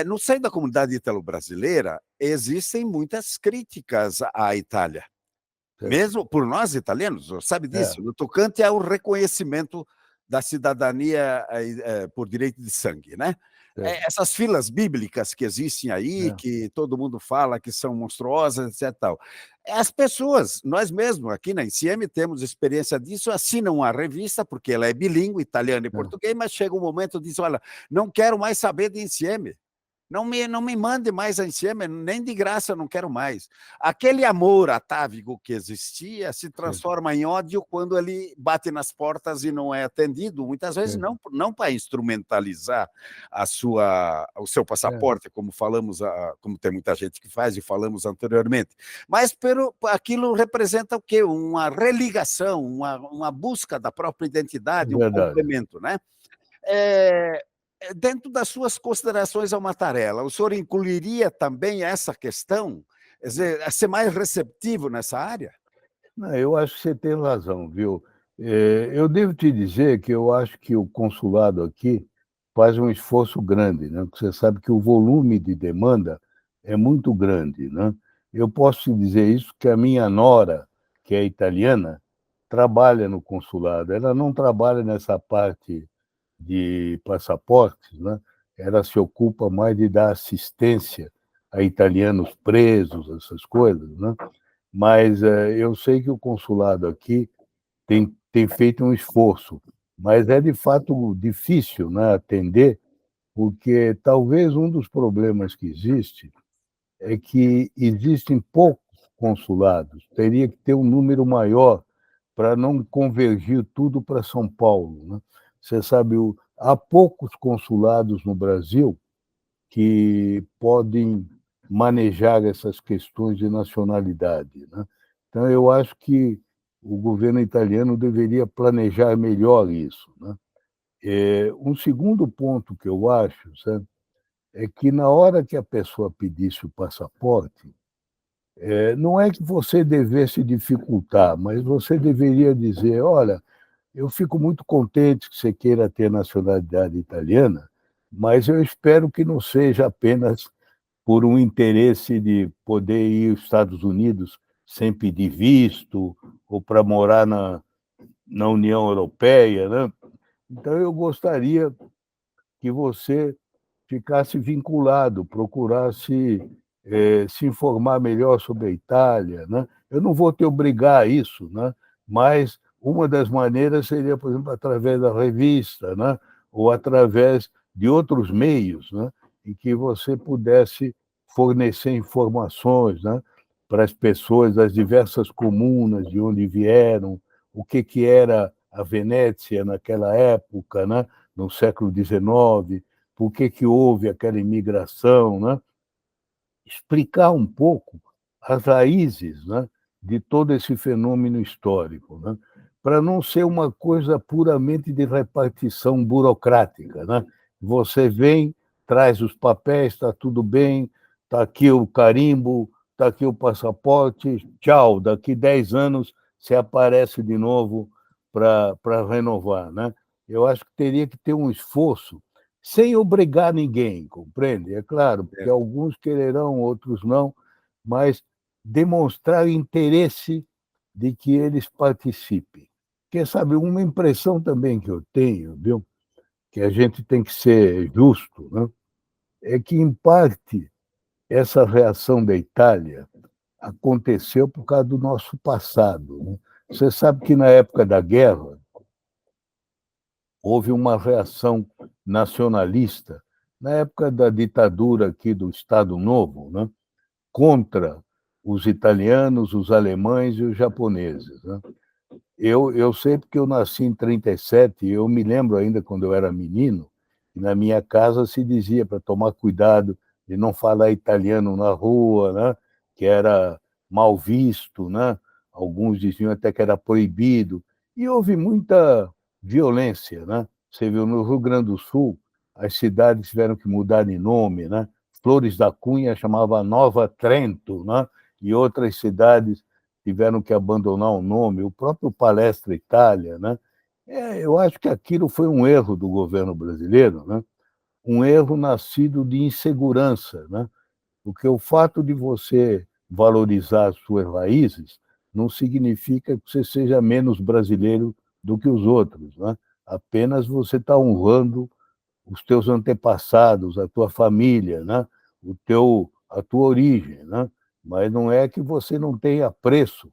Speaker 1: No seio da comunidade italo-brasileira, existem muitas críticas à Itália,
Speaker 2: Certo.
Speaker 1: mesmo por nós italianos, sabe
Speaker 2: É,
Speaker 1: disso, no tocante ao reconhecimento da cidadania por direito de sangue, né?
Speaker 2: certo.
Speaker 1: Essas filas bíblicas que existem aí,
Speaker 2: É,
Speaker 1: que todo mundo fala que são monstruosas, etc. Tal. As pessoas, nós mesmos aqui na ICM temos experiência disso, assinam uma revista, porque ela é bilíngue, italiano e
Speaker 2: é,
Speaker 1: português, mas chega um momento e diz, olha, não quero mais saber de ICM, não me mande mais a ICM, nem de graça, eu não quero mais. Aquele amor atávico que existia se
Speaker 2: certo,
Speaker 1: transforma em ódio quando ele bate nas portas e não é atendido, muitas vezes
Speaker 2: certo.
Speaker 1: não para instrumentalizar o seu
Speaker 2: É,
Speaker 1: passaporte, como falamos, como tem muita gente que faz e falamos anteriormente, mas aquilo representa o quê? Uma religação, uma busca da própria
Speaker 2: é
Speaker 1: identidade, um
Speaker 2: verdade.
Speaker 1: complemento, né? É, dentro das suas considerações ao Mattarella, o senhor incluiria também essa questão? Quer dizer, a ser mais receptivo nessa área?
Speaker 2: Não, eu acho que você tem razão, viu? Eu devo te dizer que eu acho que o consulado aqui faz um esforço grande, né? Porque você sabe que o volume de demanda é muito grande, né? Eu posso te dizer isso que a minha nora, que é italiana, trabalha no consulado. Ela não trabalha nessa parte de passaportes, né? Ela se ocupa mais de dar assistência a italianos presos, essas coisas, né? Mas eu sei que o consulado aqui tem feito um esforço, mas é de fato difícil, né, atender, porque talvez um dos problemas que existe é que existem poucos consulados, teria que ter um número maior para não convergir tudo para São Paulo, né? Você sabe, há poucos consulados no Brasil que podem manejar essas questões de nacionalidade, né? Então, eu acho que o governo italiano deveria planejar melhor isso, né? Um segundo ponto que eu acho, sabe, é que na hora que a pessoa pedisse o passaporte, não é que você devesse dificultar, mas você deveria dizer: olha, eu fico muito contente que você queira ter nacionalidade italiana, mas eu espero que não seja apenas por um interesse de poder ir aos Estados Unidos sem pedir visto, ou para morar na União Europeia, né? Então, eu gostaria que você ficasse vinculado, procurasse se informar melhor sobre a Itália, né? Eu não vou te obrigar a isso, né? Mas uma das maneiras seria, por exemplo, através da revista, né? Ou através de outros meios, né? Em que você pudesse fornecer informações, né? Para as pessoas das diversas comunas, de onde vieram, o que era a Venécia naquela época, né? No século XIX, por que houve aquela imigração, né? Explicar um pouco as raízes, né, de todo esse fenômeno histórico, né? Para não ser uma coisa puramente de repartição burocrática, né? Você vem, traz os papéis, está tudo bem, está aqui o carimbo, está aqui o passaporte, tchau, daqui 10 anos você aparece de novo para renovar, né? Eu acho que teria que ter um esforço sem obrigar ninguém, compreende? É claro, porque
Speaker 1: Certo.
Speaker 2: alguns quererão, outros não, mas demonstrar interesse de que eles participem. Porque, sabe, uma impressão também que eu tenho, viu, que a gente tem que ser justo, né, é que, em parte, essa reação da Itália aconteceu por causa do nosso passado, né? Você sabe que, na época da guerra, houve uma reação nacionalista, na época da ditadura aqui do Estado Novo, né, contra os italianos, os alemães e os japoneses, né? Eu sei porque eu nasci em 37, e eu me lembro ainda quando eu era menino, que na minha casa se dizia para tomar cuidado de não falar italiano na rua, né, que era mal visto, né? Alguns diziam até que era proibido, e houve muita violência, né, Você viu, no Rio Grande do Sul, as cidades tiveram que mudar de nome, né? Flores da Cunha chamava Nova Trento, né? E outras cidades tiveram que abandonar o nome. O próprio Palestra Itália, né? Eu acho que aquilo foi um erro do governo brasileiro, né? Um erro nascido de insegurança, né? Porque o fato de você valorizar as suas raízes não significa que você seja menos brasileiro do que os outros, né? Apenas você está honrando os teus antepassados, a tua família, né? A tua origem, né? Mas não é que você não tenha apreço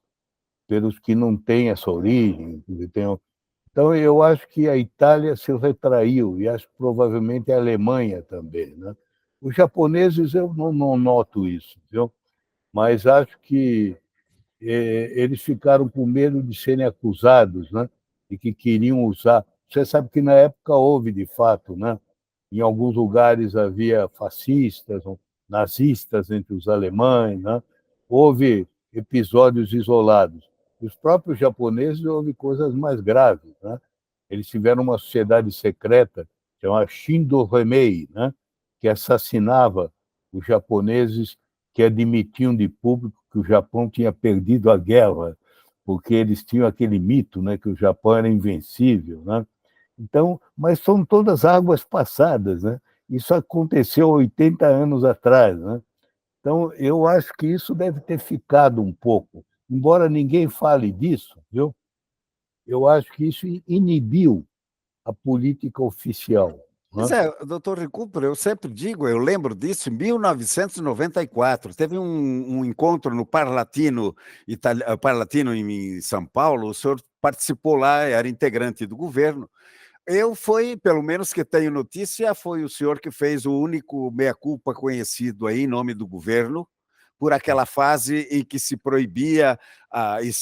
Speaker 2: pelos que não têm essa origem, que tenham... Então, eu acho que a Itália se retraiu, e acho que provavelmente a Alemanha também, né? Os japoneses, eu não noto isso, viu? Mas acho que eles ficaram com medo de serem acusados, né? E que queriam usar. Você sabe que na época houve, de fato, né? Em alguns lugares havia fascistas, nazistas entre os alemães, né? Houve episódios isolados. Os próprios japoneses houve coisas mais graves, né? Eles tiveram uma sociedade secreta chamada Shindo-Remei, né? Que assassinava os japoneses que admitiam de público que o Japão tinha perdido a guerra, porque eles tinham aquele mito, né, que o Japão era invencível, né? Então, mas são todas águas passadas, né? Isso aconteceu 80 anos atrás, né? Então, eu acho que isso deve ter ficado um pouco, embora ninguém fale disso, viu? Eu acho que isso inibiu a política oficial,
Speaker 1: Pois
Speaker 2: né?
Speaker 1: é, doutor Recupero, eu sempre digo, eu lembro disso, em 1994, teve um encontro no Parlatino, Parlatino em São Paulo, o senhor participou lá, era integrante do governo. Pelo menos que tenho notícia, foi o senhor que fez o único meia-culpa conhecido aí em nome do governo, por aquela fase em que se proibia
Speaker 2: Ali,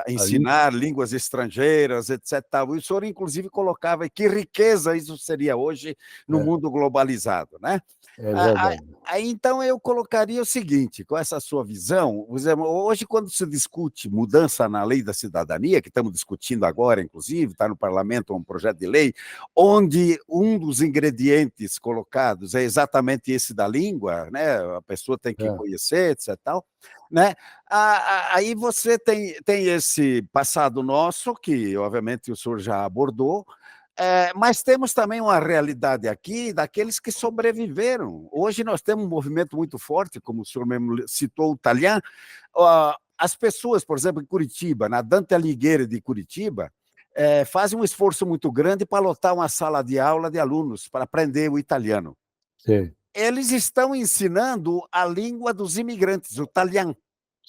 Speaker 1: ensinar línguas estrangeiras, etc. Tal. E o senhor, inclusive, colocava que riqueza isso seria hoje no
Speaker 2: é,
Speaker 1: mundo globalizado, né?
Speaker 2: é verdade.
Speaker 1: Aí, então, eu colocaria o seguinte, com essa sua visão, hoje, quando se discute mudança na lei da cidadania, que estamos discutindo agora, inclusive, está no parlamento um projeto de lei, onde um dos ingredientes colocados é exatamente esse da língua, né? A pessoa tem que
Speaker 2: É,
Speaker 1: conhecer, etc. Tal, né? Aí você tem esse passado nosso, que obviamente o senhor já abordou, mas temos também uma realidade aqui daqueles que sobreviveram. Hoje nós temos um movimento muito forte, como o senhor mesmo citou, o Talian. As pessoas, por exemplo, em Curitiba, na Dante Alighieri de Curitiba, fazem um esforço muito grande para lotar uma sala de aula de alunos para aprender o italiano.
Speaker 2: sei,
Speaker 1: Eles estão ensinando a língua dos imigrantes, o Talian.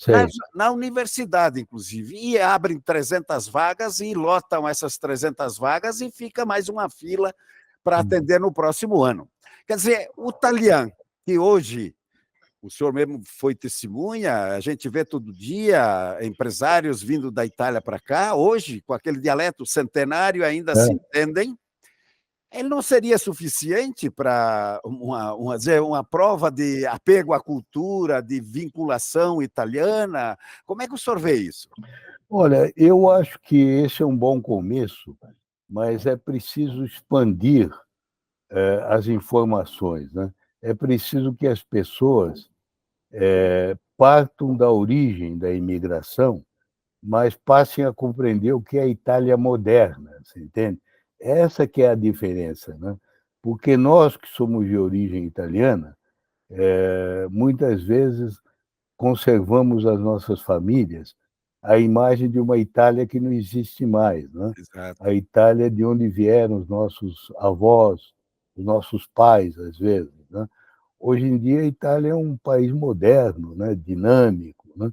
Speaker 1: Na,
Speaker 2: sei.
Speaker 1: na universidade, inclusive, e abrem 300 vagas e lotam essas 300 vagas e fica mais uma fila para atender no próximo ano. Quer dizer, o Talian, que hoje o senhor mesmo foi testemunha, a gente vê todo dia empresários vindo da Itália para cá, hoje, com aquele dialeto centenário, ainda se
Speaker 2: É.
Speaker 1: entendem. Ele não seria suficiente para uma prova de apego à cultura, de vinculação italiana? Como é que o senhor vê isso?
Speaker 2: Olha, eu acho que esse é um bom começo, mas é preciso expandir as informações, né? É preciso que as pessoas partam da origem da imigração, mas passem a compreender o que é a Itália moderna, você entende? Essa que é a diferença, né? Porque nós que somos de origem italiana, muitas vezes conservamos as nossas famílias a imagem de uma Itália que não existe mais, né?
Speaker 1: Exato.
Speaker 2: A Itália de onde vieram os nossos avós, os nossos pais, às vezes, né? Hoje em dia, a Itália é um país moderno, né? Dinâmico, né?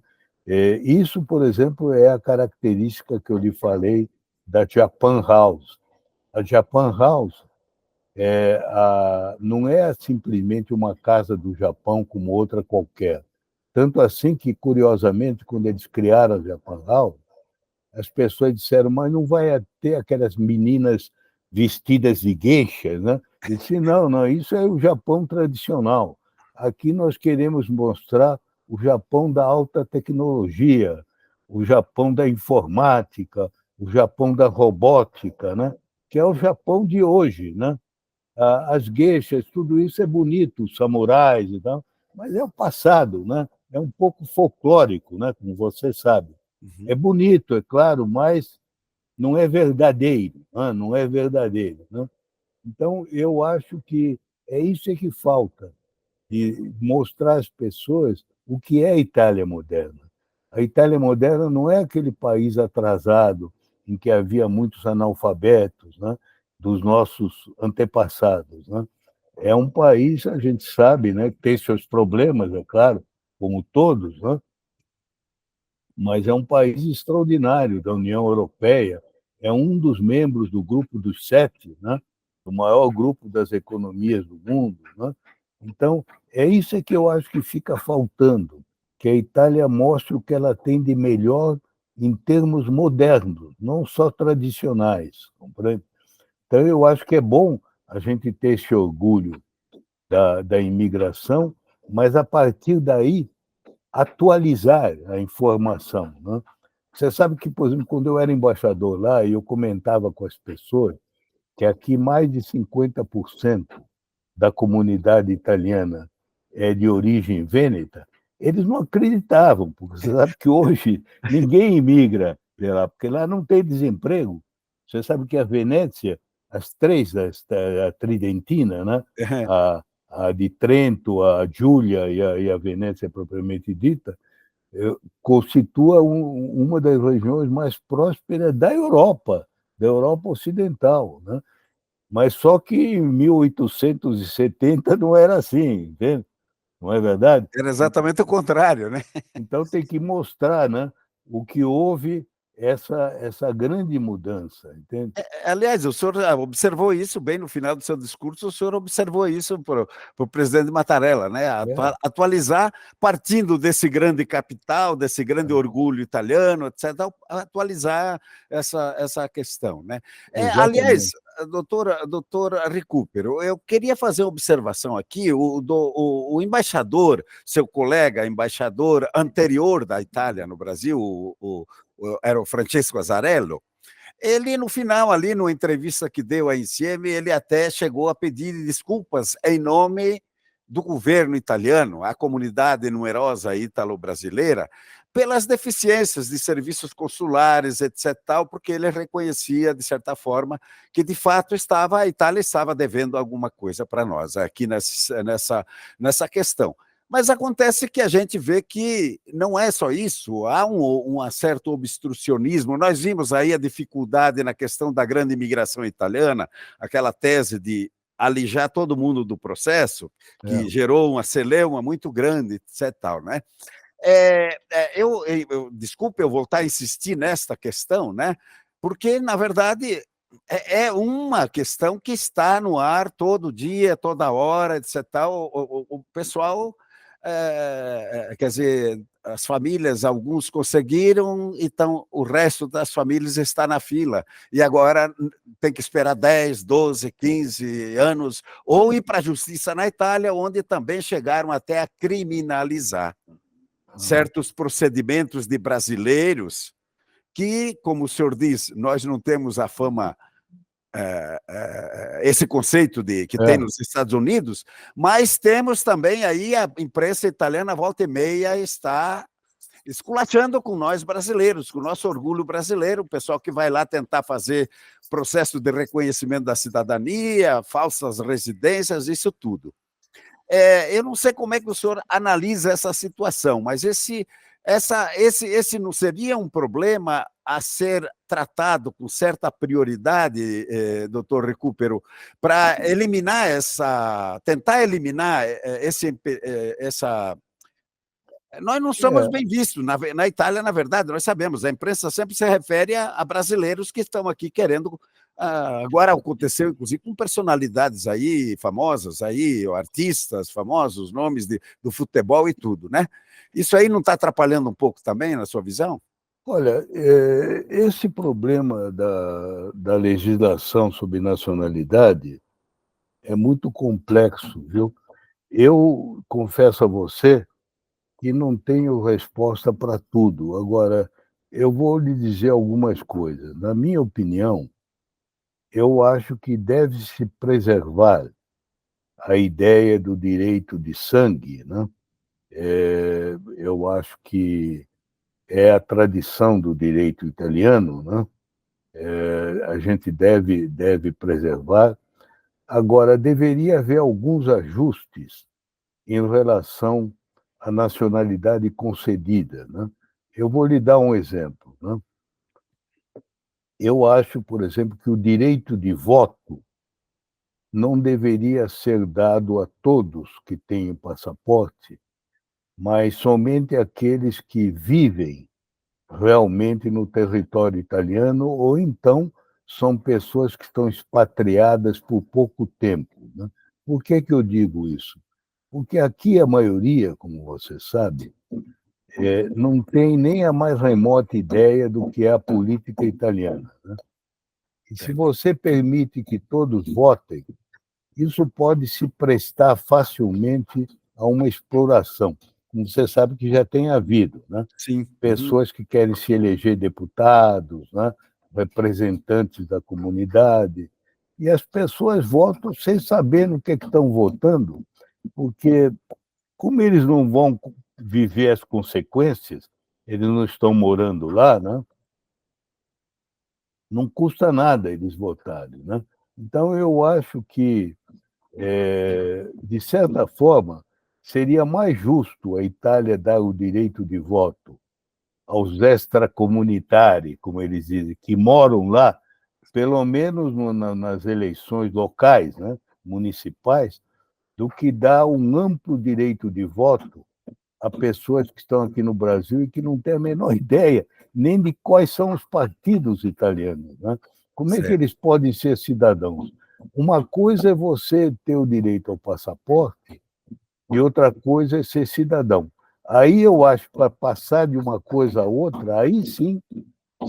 Speaker 2: Isso, por exemplo, é a característica que eu lhe falei da Japan House. A Japan House não é simplesmente uma casa do Japão como outra qualquer. Tanto assim que, curiosamente, quando eles criaram a Japan House, as pessoas disseram, mas não vai ter aquelas meninas vestidas de geishas, né? Eu disse, não, não, isso é o Japão tradicional. Aqui nós queremos mostrar o Japão da alta tecnologia, o Japão da informática, o Japão da robótica, né? que é o Japão de hoje, né? As geishas, tudo isso é bonito, os samurais e tal, mas é o passado, né? É um pouco folclórico, né? Como você sabe.
Speaker 1: Uhum.
Speaker 2: É bonito, é claro, mas não é verdadeiro, né? Não é verdadeiro, né? Então, eu acho que é isso que falta, de mostrar às pessoas o que é a Itália moderna. A Itália moderna não é aquele país atrasado em que havia muitos analfabetos, né, dos nossos antepassados, né? É um país, a gente sabe, né, que tem seus problemas, é claro, como todos, né? Mas é um país extraordinário da União Europeia, é um dos membros do grupo dos sete, né? O maior grupo das economias do mundo, né? Então, é isso que eu acho que fica faltando, que a Itália mostre o que ela tem de melhor em termos modernos, não só tradicionais, compreende? Então, eu acho que é bom a gente ter esse orgulho da imigração, mas a partir daí atualizar a informação, né? Você sabe que, por exemplo, quando eu era embaixador lá, e eu comentava com as pessoas que aqui mais de 50% da comunidade italiana é de origem vêneta, eles não acreditavam, porque você sabe que hoje ninguém imigra de lá, porque lá não tem desemprego. Você sabe que a Venécia, as três, a Tridentina, né? a, a de Trento, a Giulia e a Venécia propriamente dita, constitua uma das regiões mais prósperas da Europa Ocidental, né? Mas só que em 1870 não era assim, entende? Não é verdade?
Speaker 1: Era exatamente o contrário, né?
Speaker 2: Então tem que mostrar, né, o que houve essa grande mudança, entende?
Speaker 1: Aliás, o senhor observou isso bem no final do seu discurso, o senhor observou isso para o presidente Mattarella, né?
Speaker 2: É,
Speaker 1: Atualizar, partindo desse grande capital, desse grande
Speaker 2: é,
Speaker 1: orgulho italiano, etc., atualizar essa questão, né? Aliás,
Speaker 2: exatamente.
Speaker 1: doutor Recupero, eu queria fazer uma observação aqui, o embaixador, seu colega embaixador anterior da Itália no Brasil, era o Francesco Azzarello. Ele, no final, ali, numa entrevista que deu à Insieme, ele até chegou a pedir desculpas em nome do governo italiano, à comunidade numerosa ítalo-brasileira, pelas deficiências de serviços consulares, etc., tal, porque ele reconhecia, de certa forma, que, de fato, a Itália estava devendo alguma coisa para nós, aqui nessa questão. Mas acontece que a gente vê que não é só isso, há um certo obstrucionismo. Nós vimos aí a dificuldade na questão da grande imigração italiana, aquela tese de alijar todo mundo do processo,
Speaker 2: É,
Speaker 1: que gerou uma celeuma muito grande, etc. Tal, né? Desculpe eu voltar a insistir nesta questão, né? Porque, na verdade, é uma questão que está no ar todo dia, toda hora, etc. O pessoal, quer dizer, as famílias, alguns conseguiram, então o resto das famílias está na fila. E agora tem que esperar 10, 12, 15 anos, ou ir para a justiça na Itália, onde também chegaram até a criminalizar certos procedimentos de brasileiros que, como o senhor diz, nós não temos a fama, esse conceito de que tem
Speaker 2: é,
Speaker 1: nos Estados Unidos, mas temos também aí a imprensa italiana volta e meia está esculachando com nós brasileiros, com o nosso orgulho brasileiro, o pessoal que vai lá tentar fazer processo de reconhecimento da cidadania, falsas residências, isso tudo. Eu não sei como é que o senhor analisa essa situação, mas esse não seria um problema a ser tratado com certa prioridade, doutor Recupero, para eliminar tentar eliminar essa. Nós não somos
Speaker 2: é,
Speaker 1: bem vistos na Itália, na verdade, nós sabemos, a imprensa sempre se refere a brasileiros que estão aqui querendo. Agora aconteceu, inclusive, com personalidades aí famosas, aí, artistas famosos, nomes do futebol e tudo, né? Isso aí não está atrapalhando um pouco também, na sua visão?
Speaker 2: olha, esse problema da legislação sobre nacionalidade é muito complexo, viu? Eu confesso a você que não tenho resposta para tudo. Agora, eu vou lhe dizer algumas coisas. Na minha opinião, eu acho que deve-se preservar a ideia do direito de sangue, né? Eu acho que é a tradição do direito italiano, né? A gente deve preservar. Agora, deveria haver alguns ajustes em relação à nacionalidade concedida, né? Eu vou lhe dar um exemplo, né? Eu acho, por exemplo, que o direito de voto não deveria ser dado a todos que têm passaporte, mas somente àqueles que vivem realmente no território italiano, ou então são pessoas que estão expatriadas por pouco tempo, né? Por que eu digo isso? Porque aqui a maioria, como você sabe, não tem nem a mais remota ideia do que é a política italiana, né? E se você permite que todos votem, isso pode se prestar facilmente a uma exploração, como você sabe que já tem havido, né?
Speaker 1: Sim. Uhum.
Speaker 2: Pessoas que querem se eleger deputados, né? Representantes da comunidade, e as pessoas votam sem saber no que estão votando, porque, como eles não vão viver as consequências, eles não estão morando lá, né? Não custa nada eles votarem, né? Então, eu acho que, de certa forma, seria mais justo a Itália dar o direito de voto aos extracomunitari, como eles dizem, que moram lá, pelo menos nas eleições locais, né, municipais, do que dar um amplo direito de voto a pessoas que estão aqui no Brasil e que não têm a menor ideia nem de quais são os partidos italianos, né? Como é que
Speaker 1: Certo.
Speaker 2: eles podem ser cidadãos? Uma coisa é você ter o direito ao passaporte e outra coisa é ser cidadão. Aí eu acho que para passar de uma coisa a outra, aí sim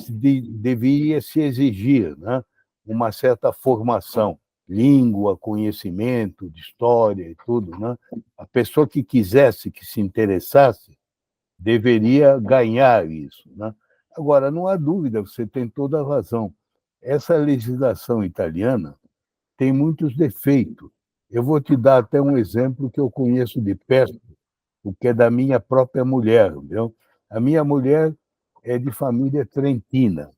Speaker 2: deveria se exigir, né, uma certa formação, língua, conhecimento de história e tudo, né? A pessoa que quisesse, que se interessasse, deveria ganhar isso, né? Agora, não há dúvida, você tem toda a razão. Essa legislação italiana tem muitos defeitos. Eu vou te dar até um exemplo que eu conheço de perto, o que é da minha própria mulher, entendeu? A minha mulher é de família trentina.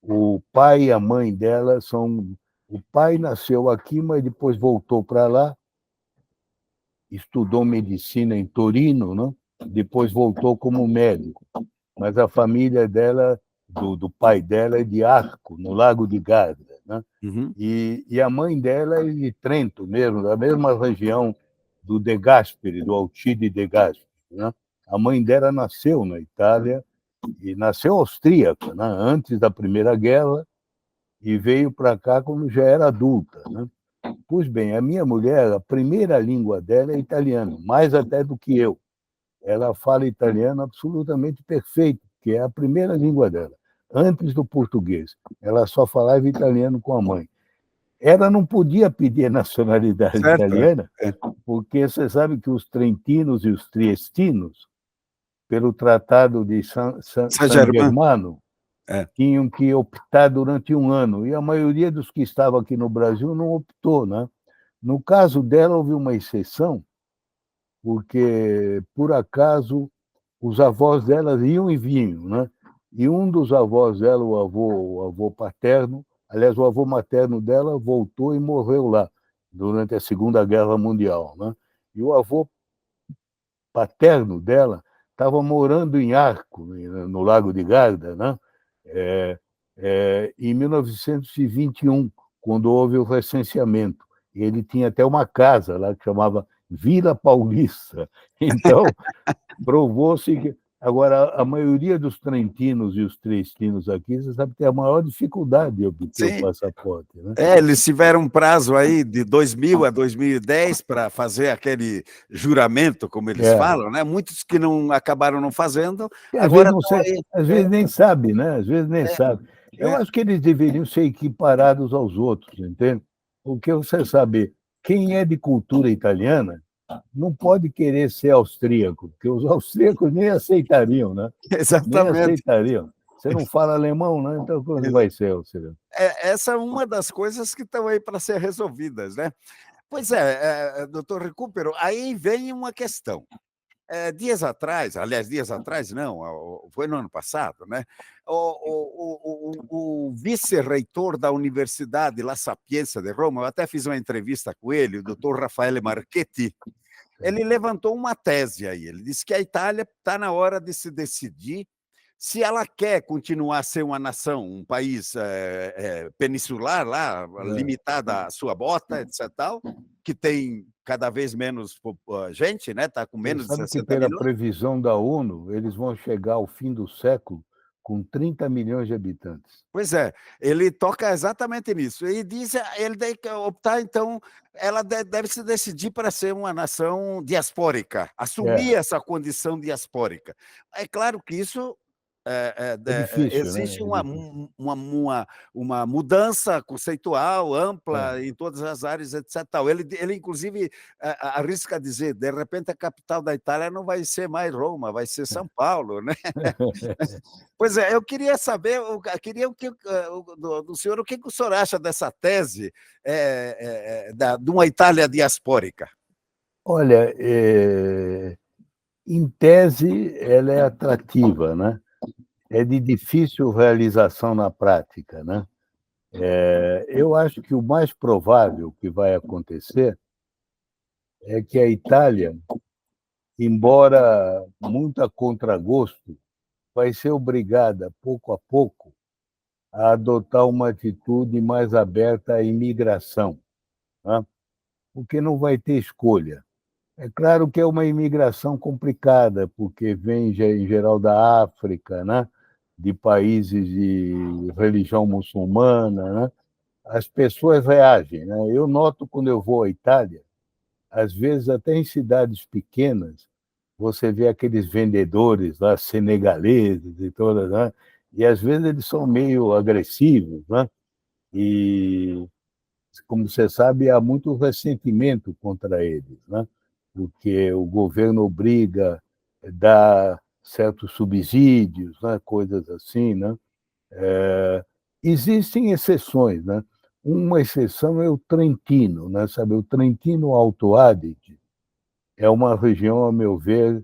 Speaker 2: O pai e a mãe dela são. O pai nasceu aqui, mas depois voltou para lá, estudou medicina em Torino, né? Depois voltou como médico. Mas a família dela, do pai dela, é de Arco, no Lago de Garda, né?
Speaker 1: Uhum.
Speaker 2: E a mãe dela é de Trento mesmo, da mesma região do De Gasperi, do Alcide De Gasperi, né? A mãe dela nasceu na Itália, e nasceu austríaca, né? Antes da Primeira Guerra, e veio para cá quando já era adulta, né? Pois bem, a minha mulher, a primeira língua dela é italiano, mais até do que eu. Ela fala italiano absolutamente perfeito, que é a primeira língua dela, antes do português. Ela só falava italiano com a mãe. Ela não podia pedir a nacionalidade
Speaker 1: Certo.
Speaker 2: italiana,
Speaker 1: É.
Speaker 2: porque você sabe que os trentinos e os triestinos, pelo Tratado de San
Speaker 1: Saint-Germain.
Speaker 2: Germano,
Speaker 1: É.
Speaker 2: tinham que optar durante um ano, e a maioria dos que estavam aqui no Brasil não optou, né? No caso dela, houve uma exceção, porque, por acaso, os avós dela iam e vinham, né? E um dos avós dela, o avô paterno, aliás, o avô materno dela voltou e morreu lá, durante a Segunda Guerra Mundial, né? E o avô paterno dela estava morando em Arco, no Lago de Garda, né? É, em 1921, quando houve o recenseamento. Ele tinha até uma casa lá que chamava Vila Paulista. Então, provou-se que. Agora, a maioria dos trentinos e os triestinos aqui, você sabe que tem a maior dificuldade de obter o
Speaker 1: Sim.
Speaker 2: passaporte, né?
Speaker 1: Eles tiveram um prazo aí de 2000 a 2010 para fazer aquele juramento, como eles falam, né? Muitos que não acabaram não fazendo,
Speaker 2: E às vezes
Speaker 1: agora
Speaker 2: não
Speaker 1: estão
Speaker 2: sei,
Speaker 1: aí.
Speaker 2: às vezes nem sabe, né? Às vezes nem sabe. Eu
Speaker 1: É.
Speaker 2: acho que eles deveriam ser equiparados aos outros, entende? Porque você sabe, quem é de cultura italiana não pode querer ser austríaco, porque os austríacos nem aceitariam, né? Nem
Speaker 1: Exatamente.
Speaker 2: aceitariam. Você não fala alemão, né? Então, como vai ser, Auxílio?
Speaker 1: Essa é uma das coisas que estão aí para ser resolvidas, né? Pois doutor Recupero, aí vem uma questão. Dias atrás, aliás, dias atrás não, foi no ano passado, né? O vice-reitor da Universidade La Sapienza de Roma, eu até fiz uma entrevista com ele, o doutor Raffaele Marchetti, ele levantou uma tese aí, ele disse que a Itália está na hora de se decidir se ela quer continuar a ser uma nação, um país peninsular, lá, limitada à sua bota, etc., tal, que tem cada vez menos gente, né? Está com menos de
Speaker 2: Sabe que
Speaker 1: 60
Speaker 2: pela
Speaker 1: milhões.
Speaker 2: previsão da ONU, eles vão chegar ao fim do século com 30 milhões de habitantes.
Speaker 1: Pois é, ele toca exatamente nisso. E diz, ele deve optar, então, ela deve se decidir para ser uma nação diaspórica, assumir essa condição diaspórica. É claro que isso
Speaker 2: difícil,
Speaker 1: exige
Speaker 2: né?
Speaker 1: uma mudança conceitual, ampla,
Speaker 2: É.
Speaker 1: em todas as áreas, etc. Ele inclusive, arrisca dizer, de repente, a capital da Itália não vai ser mais Roma, vai ser São Paulo, né? Pois é, eu queria saber, do senhor, o que o senhor acha dessa tese de uma Itália diaspórica?
Speaker 2: Olha, em tese, ela é atrativa, né? É de difícil realização na prática, né? Eu acho que o mais provável que vai acontecer é que a Itália, embora muito a contragosto, vai ser obrigada, pouco a pouco, a adotar uma atitude mais aberta à imigração, né? Porque não vai ter escolha. É claro que é uma imigração complicada, porque vem, em geral, da África, né? De países de religião muçulmana, né? As pessoas reagem, né? Eu noto quando eu vou à Itália, às vezes até em cidades pequenas, você vê aqueles vendedores lá, senegaleses e todas, né? E às vezes eles são meio agressivos, né? E, como você sabe, há muito ressentimento contra eles, né? Porque o governo obriga a dar certos subsídios, né? Coisas assim, né? Existem exceções, né? Uma exceção é o Trentino, né? Sabe, o Trentino Alto Adige é uma região, a meu ver,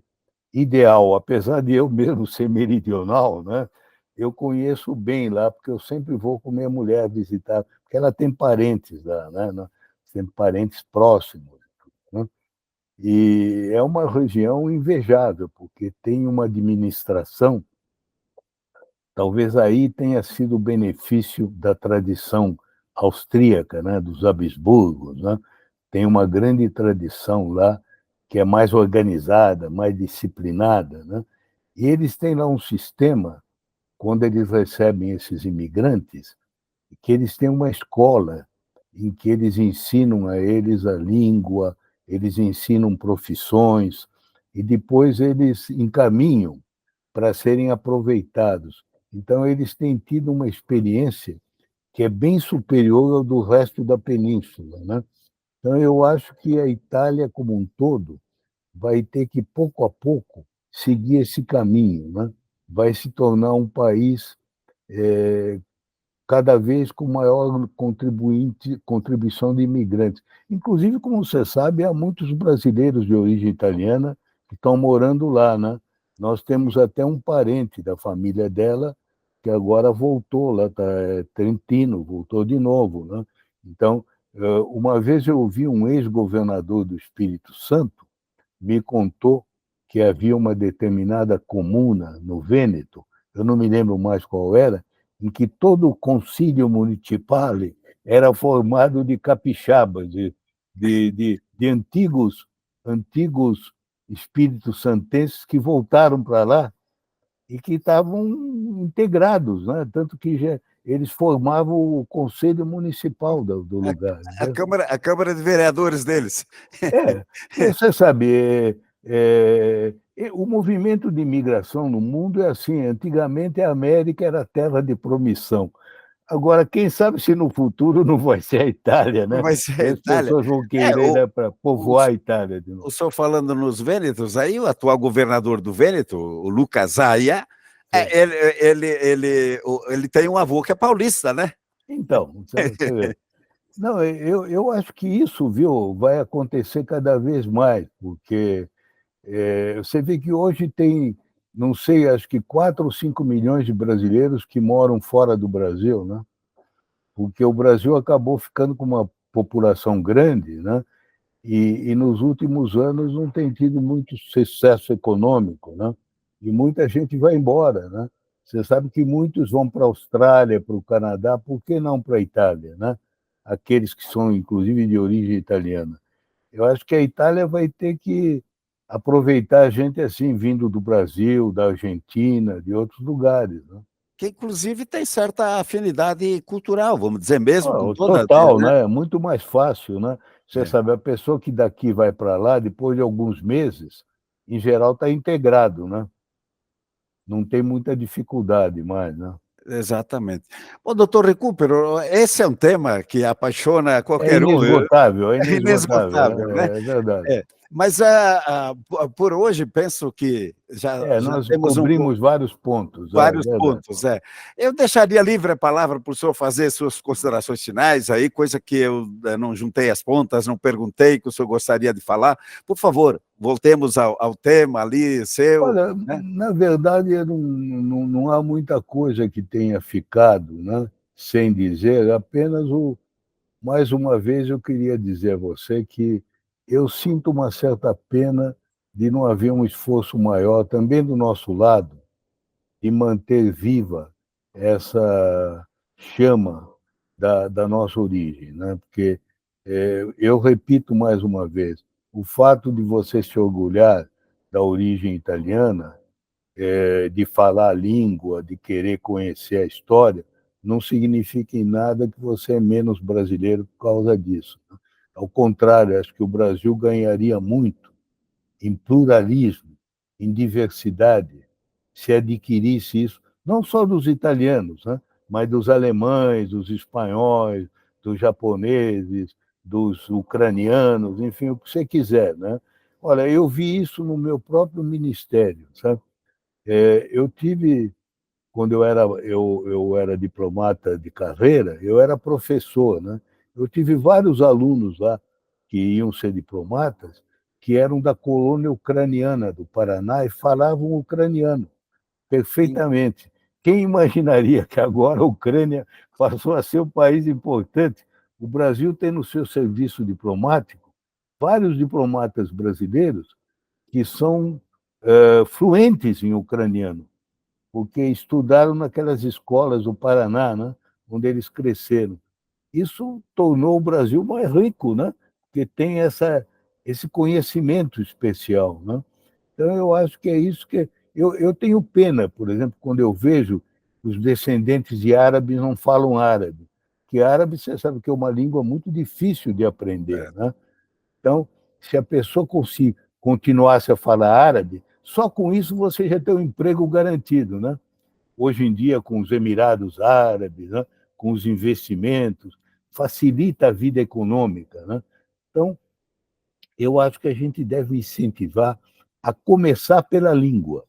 Speaker 2: ideal, apesar de eu mesmo ser meridional, né? Eu conheço bem lá, porque eu sempre vou com minha mulher visitar, porque ela tem parentes lá, né? Tem parentes próximos, né? E é uma região invejável, porque tem uma administração, talvez aí tenha sido o benefício da tradição austríaca, né? Dos Habsburgos, né? Tem uma grande tradição lá, que é mais organizada, mais disciplinada, né? E eles têm lá um sistema, quando eles recebem esses imigrantes, que eles têm uma escola em que eles ensinam a eles a língua, eles ensinam profissões, e depois eles encaminham para serem aproveitados. Então, eles têm tido uma experiência que é bem superior ao do resto da península, né? Então, eu acho que a Itália, como um todo, vai ter que, pouco a pouco, seguir esse caminho, né? Vai se tornar um país cada vez com maior contribuição de imigrantes. Inclusive, como você sabe, há muitos brasileiros de origem italiana que estão morando lá, né? Nós temos até um parente da família dela que agora voltou lá, tá, Trentino, voltou de novo, né? Então, uma vez eu ouvi um ex-governador do Espírito Santo me contou que havia uma determinada comuna no Vêneto, eu não me lembro mais qual era, em que todo o concílio municipal era formado de capixabas, de antigos espíritos santenses que voltaram para lá e que estavam integrados, né? Tanto que eles formavam o conselho municipal do lugar.
Speaker 1: A Câmara de Vereadores deles.
Speaker 2: Você sabe, o movimento de imigração no mundo é assim, antigamente a América era terra de promissão. Agora, quem sabe se no futuro não vai ser a Itália,
Speaker 1: Não
Speaker 2: né?
Speaker 1: vai ser
Speaker 2: E
Speaker 1: a
Speaker 2: as
Speaker 1: Itália.
Speaker 2: pessoas vão querer, né, para
Speaker 1: O,
Speaker 2: povoar a Itália de
Speaker 1: o
Speaker 2: novo.
Speaker 1: senhor falando nos Vênetos, aí o atual governador do Vêneto, o Luca Zaia, Ele tem um avô que é paulista, né?
Speaker 2: Então, você vê. Não, eu acho que isso, viu, vai acontecer cada vez mais, porque você vê que hoje tem, não sei, acho que 4 ou 5 milhões de brasileiros que moram fora do Brasil, né? Porque o Brasil acabou ficando com uma população grande, né? E nos últimos anos não tem tido muito sucesso econômico, né? E muita gente vai embora, né? Você sabe que muitos vão para a Austrália, para o Canadá, por que não para a Itália, né? Aqueles que são, inclusive, de origem italiana. Eu acho que a Itália vai ter que aproveitar a gente assim, vindo do Brasil, da Argentina, de outros lugares, né?
Speaker 1: Que inclusive tem certa afinidade cultural, vamos dizer, mesmo com toda,
Speaker 2: Total,
Speaker 1: né?
Speaker 2: né? É muito mais fácil, né? Você
Speaker 1: É,
Speaker 2: sabe, a pessoa que daqui vai para lá, depois de alguns meses, em geral está integrado, né? Não tem muita dificuldade mais, né?
Speaker 1: exatamente. Bom, doutor Recupero, esse é um tema que apaixona
Speaker 2: É
Speaker 1: qualquer um,
Speaker 2: inesgotável, é
Speaker 1: é
Speaker 2: inesgotável,
Speaker 1: inesgotável, né?
Speaker 2: é verdade.
Speaker 1: Mas por hoje penso que já
Speaker 2: Nós
Speaker 1: temos
Speaker 2: cobrimos vários pontos, é
Speaker 1: vários
Speaker 2: verdade.
Speaker 1: pontos. Eu deixaria livre a palavra para o senhor fazer suas considerações finais, aí, coisa que eu não juntei as pontas, não perguntei, que o senhor gostaria de falar. Por favor, voltemos ao tema ali, seu.
Speaker 2: Olha,
Speaker 1: Né?
Speaker 2: na verdade, não há muita coisa que tenha ficado, né? Sem dizer, apenas mais uma vez eu queria dizer a você que eu sinto uma certa pena de não haver um esforço maior também do nosso lado de manter viva essa chama da nossa origem, né? Porque eu repito mais uma vez, o fato de você se orgulhar da origem italiana, de falar a língua, de querer conhecer a história, não significa em nada que você é menos brasileiro por causa disso. Ao contrário, acho que o Brasil ganharia muito em pluralismo, em diversidade, se adquirisse isso, não só dos italianos, né, mas dos alemães, dos espanhóis, dos japoneses, dos ucranianos, enfim, o que você quiser, né? Olha, eu vi isso no meu próprio ministério, sabe? Eu tive, quando eu era diplomata de carreira, eu era professor, né? Eu tive vários alunos lá que iam ser diplomatas, que eram da colônia ucraniana do Paraná e falavam ucraniano perfeitamente. Quem imaginaria que agora a Ucrânia passou a ser um país importante? O Brasil tem no seu serviço diplomático vários diplomatas brasileiros que são fluentes em ucraniano, porque estudaram naquelas escolas do Paraná, né, onde eles cresceram. Isso tornou o Brasil mais rico, né, porque tem esse conhecimento especial, né? Então, eu acho que é isso que... Eu tenho pena, por exemplo, quando eu vejo os descendentes de árabes não falam árabe, que árabe, você sabe que é uma língua muito difícil de aprender, né? Então, se a pessoa continuasse a falar árabe, só com isso você já tem um emprego garantido, né? Hoje em dia, com os Emirados Árabes, né? Com os investimentos, facilita a vida econômica, né? Então, eu acho que a gente deve incentivar a começar pela língua,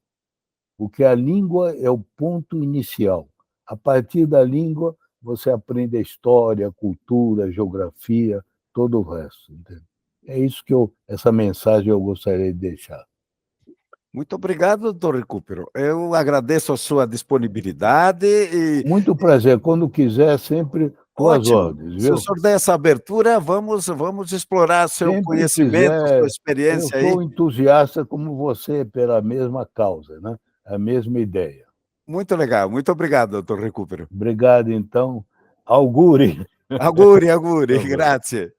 Speaker 2: porque a língua é o ponto inicial. A partir da língua, você aprende a história, a cultura, a geografia, todo o resto. Entende? É isso que essa mensagem eu gostaria de deixar.
Speaker 1: Muito obrigado, doutor Recupero. Eu agradeço a sua disponibilidade e
Speaker 2: Muito prazer. Quando quiser, sempre tuas
Speaker 1: ótimo.
Speaker 2: ordens,
Speaker 1: Se o
Speaker 2: viu?
Speaker 1: senhor der essa abertura, vamos explorar seu
Speaker 2: Sempre
Speaker 1: conhecimento, sua
Speaker 2: quiser. Eu
Speaker 1: experiência aí.
Speaker 2: sou entusiasta como você pela mesma causa, né? A mesma ideia.
Speaker 1: Muito legal. Muito obrigado, doutor Recupero.
Speaker 2: Obrigado, então. Augure.
Speaker 1: Auguri, auguri,
Speaker 2: Tá bom.
Speaker 1: grazie.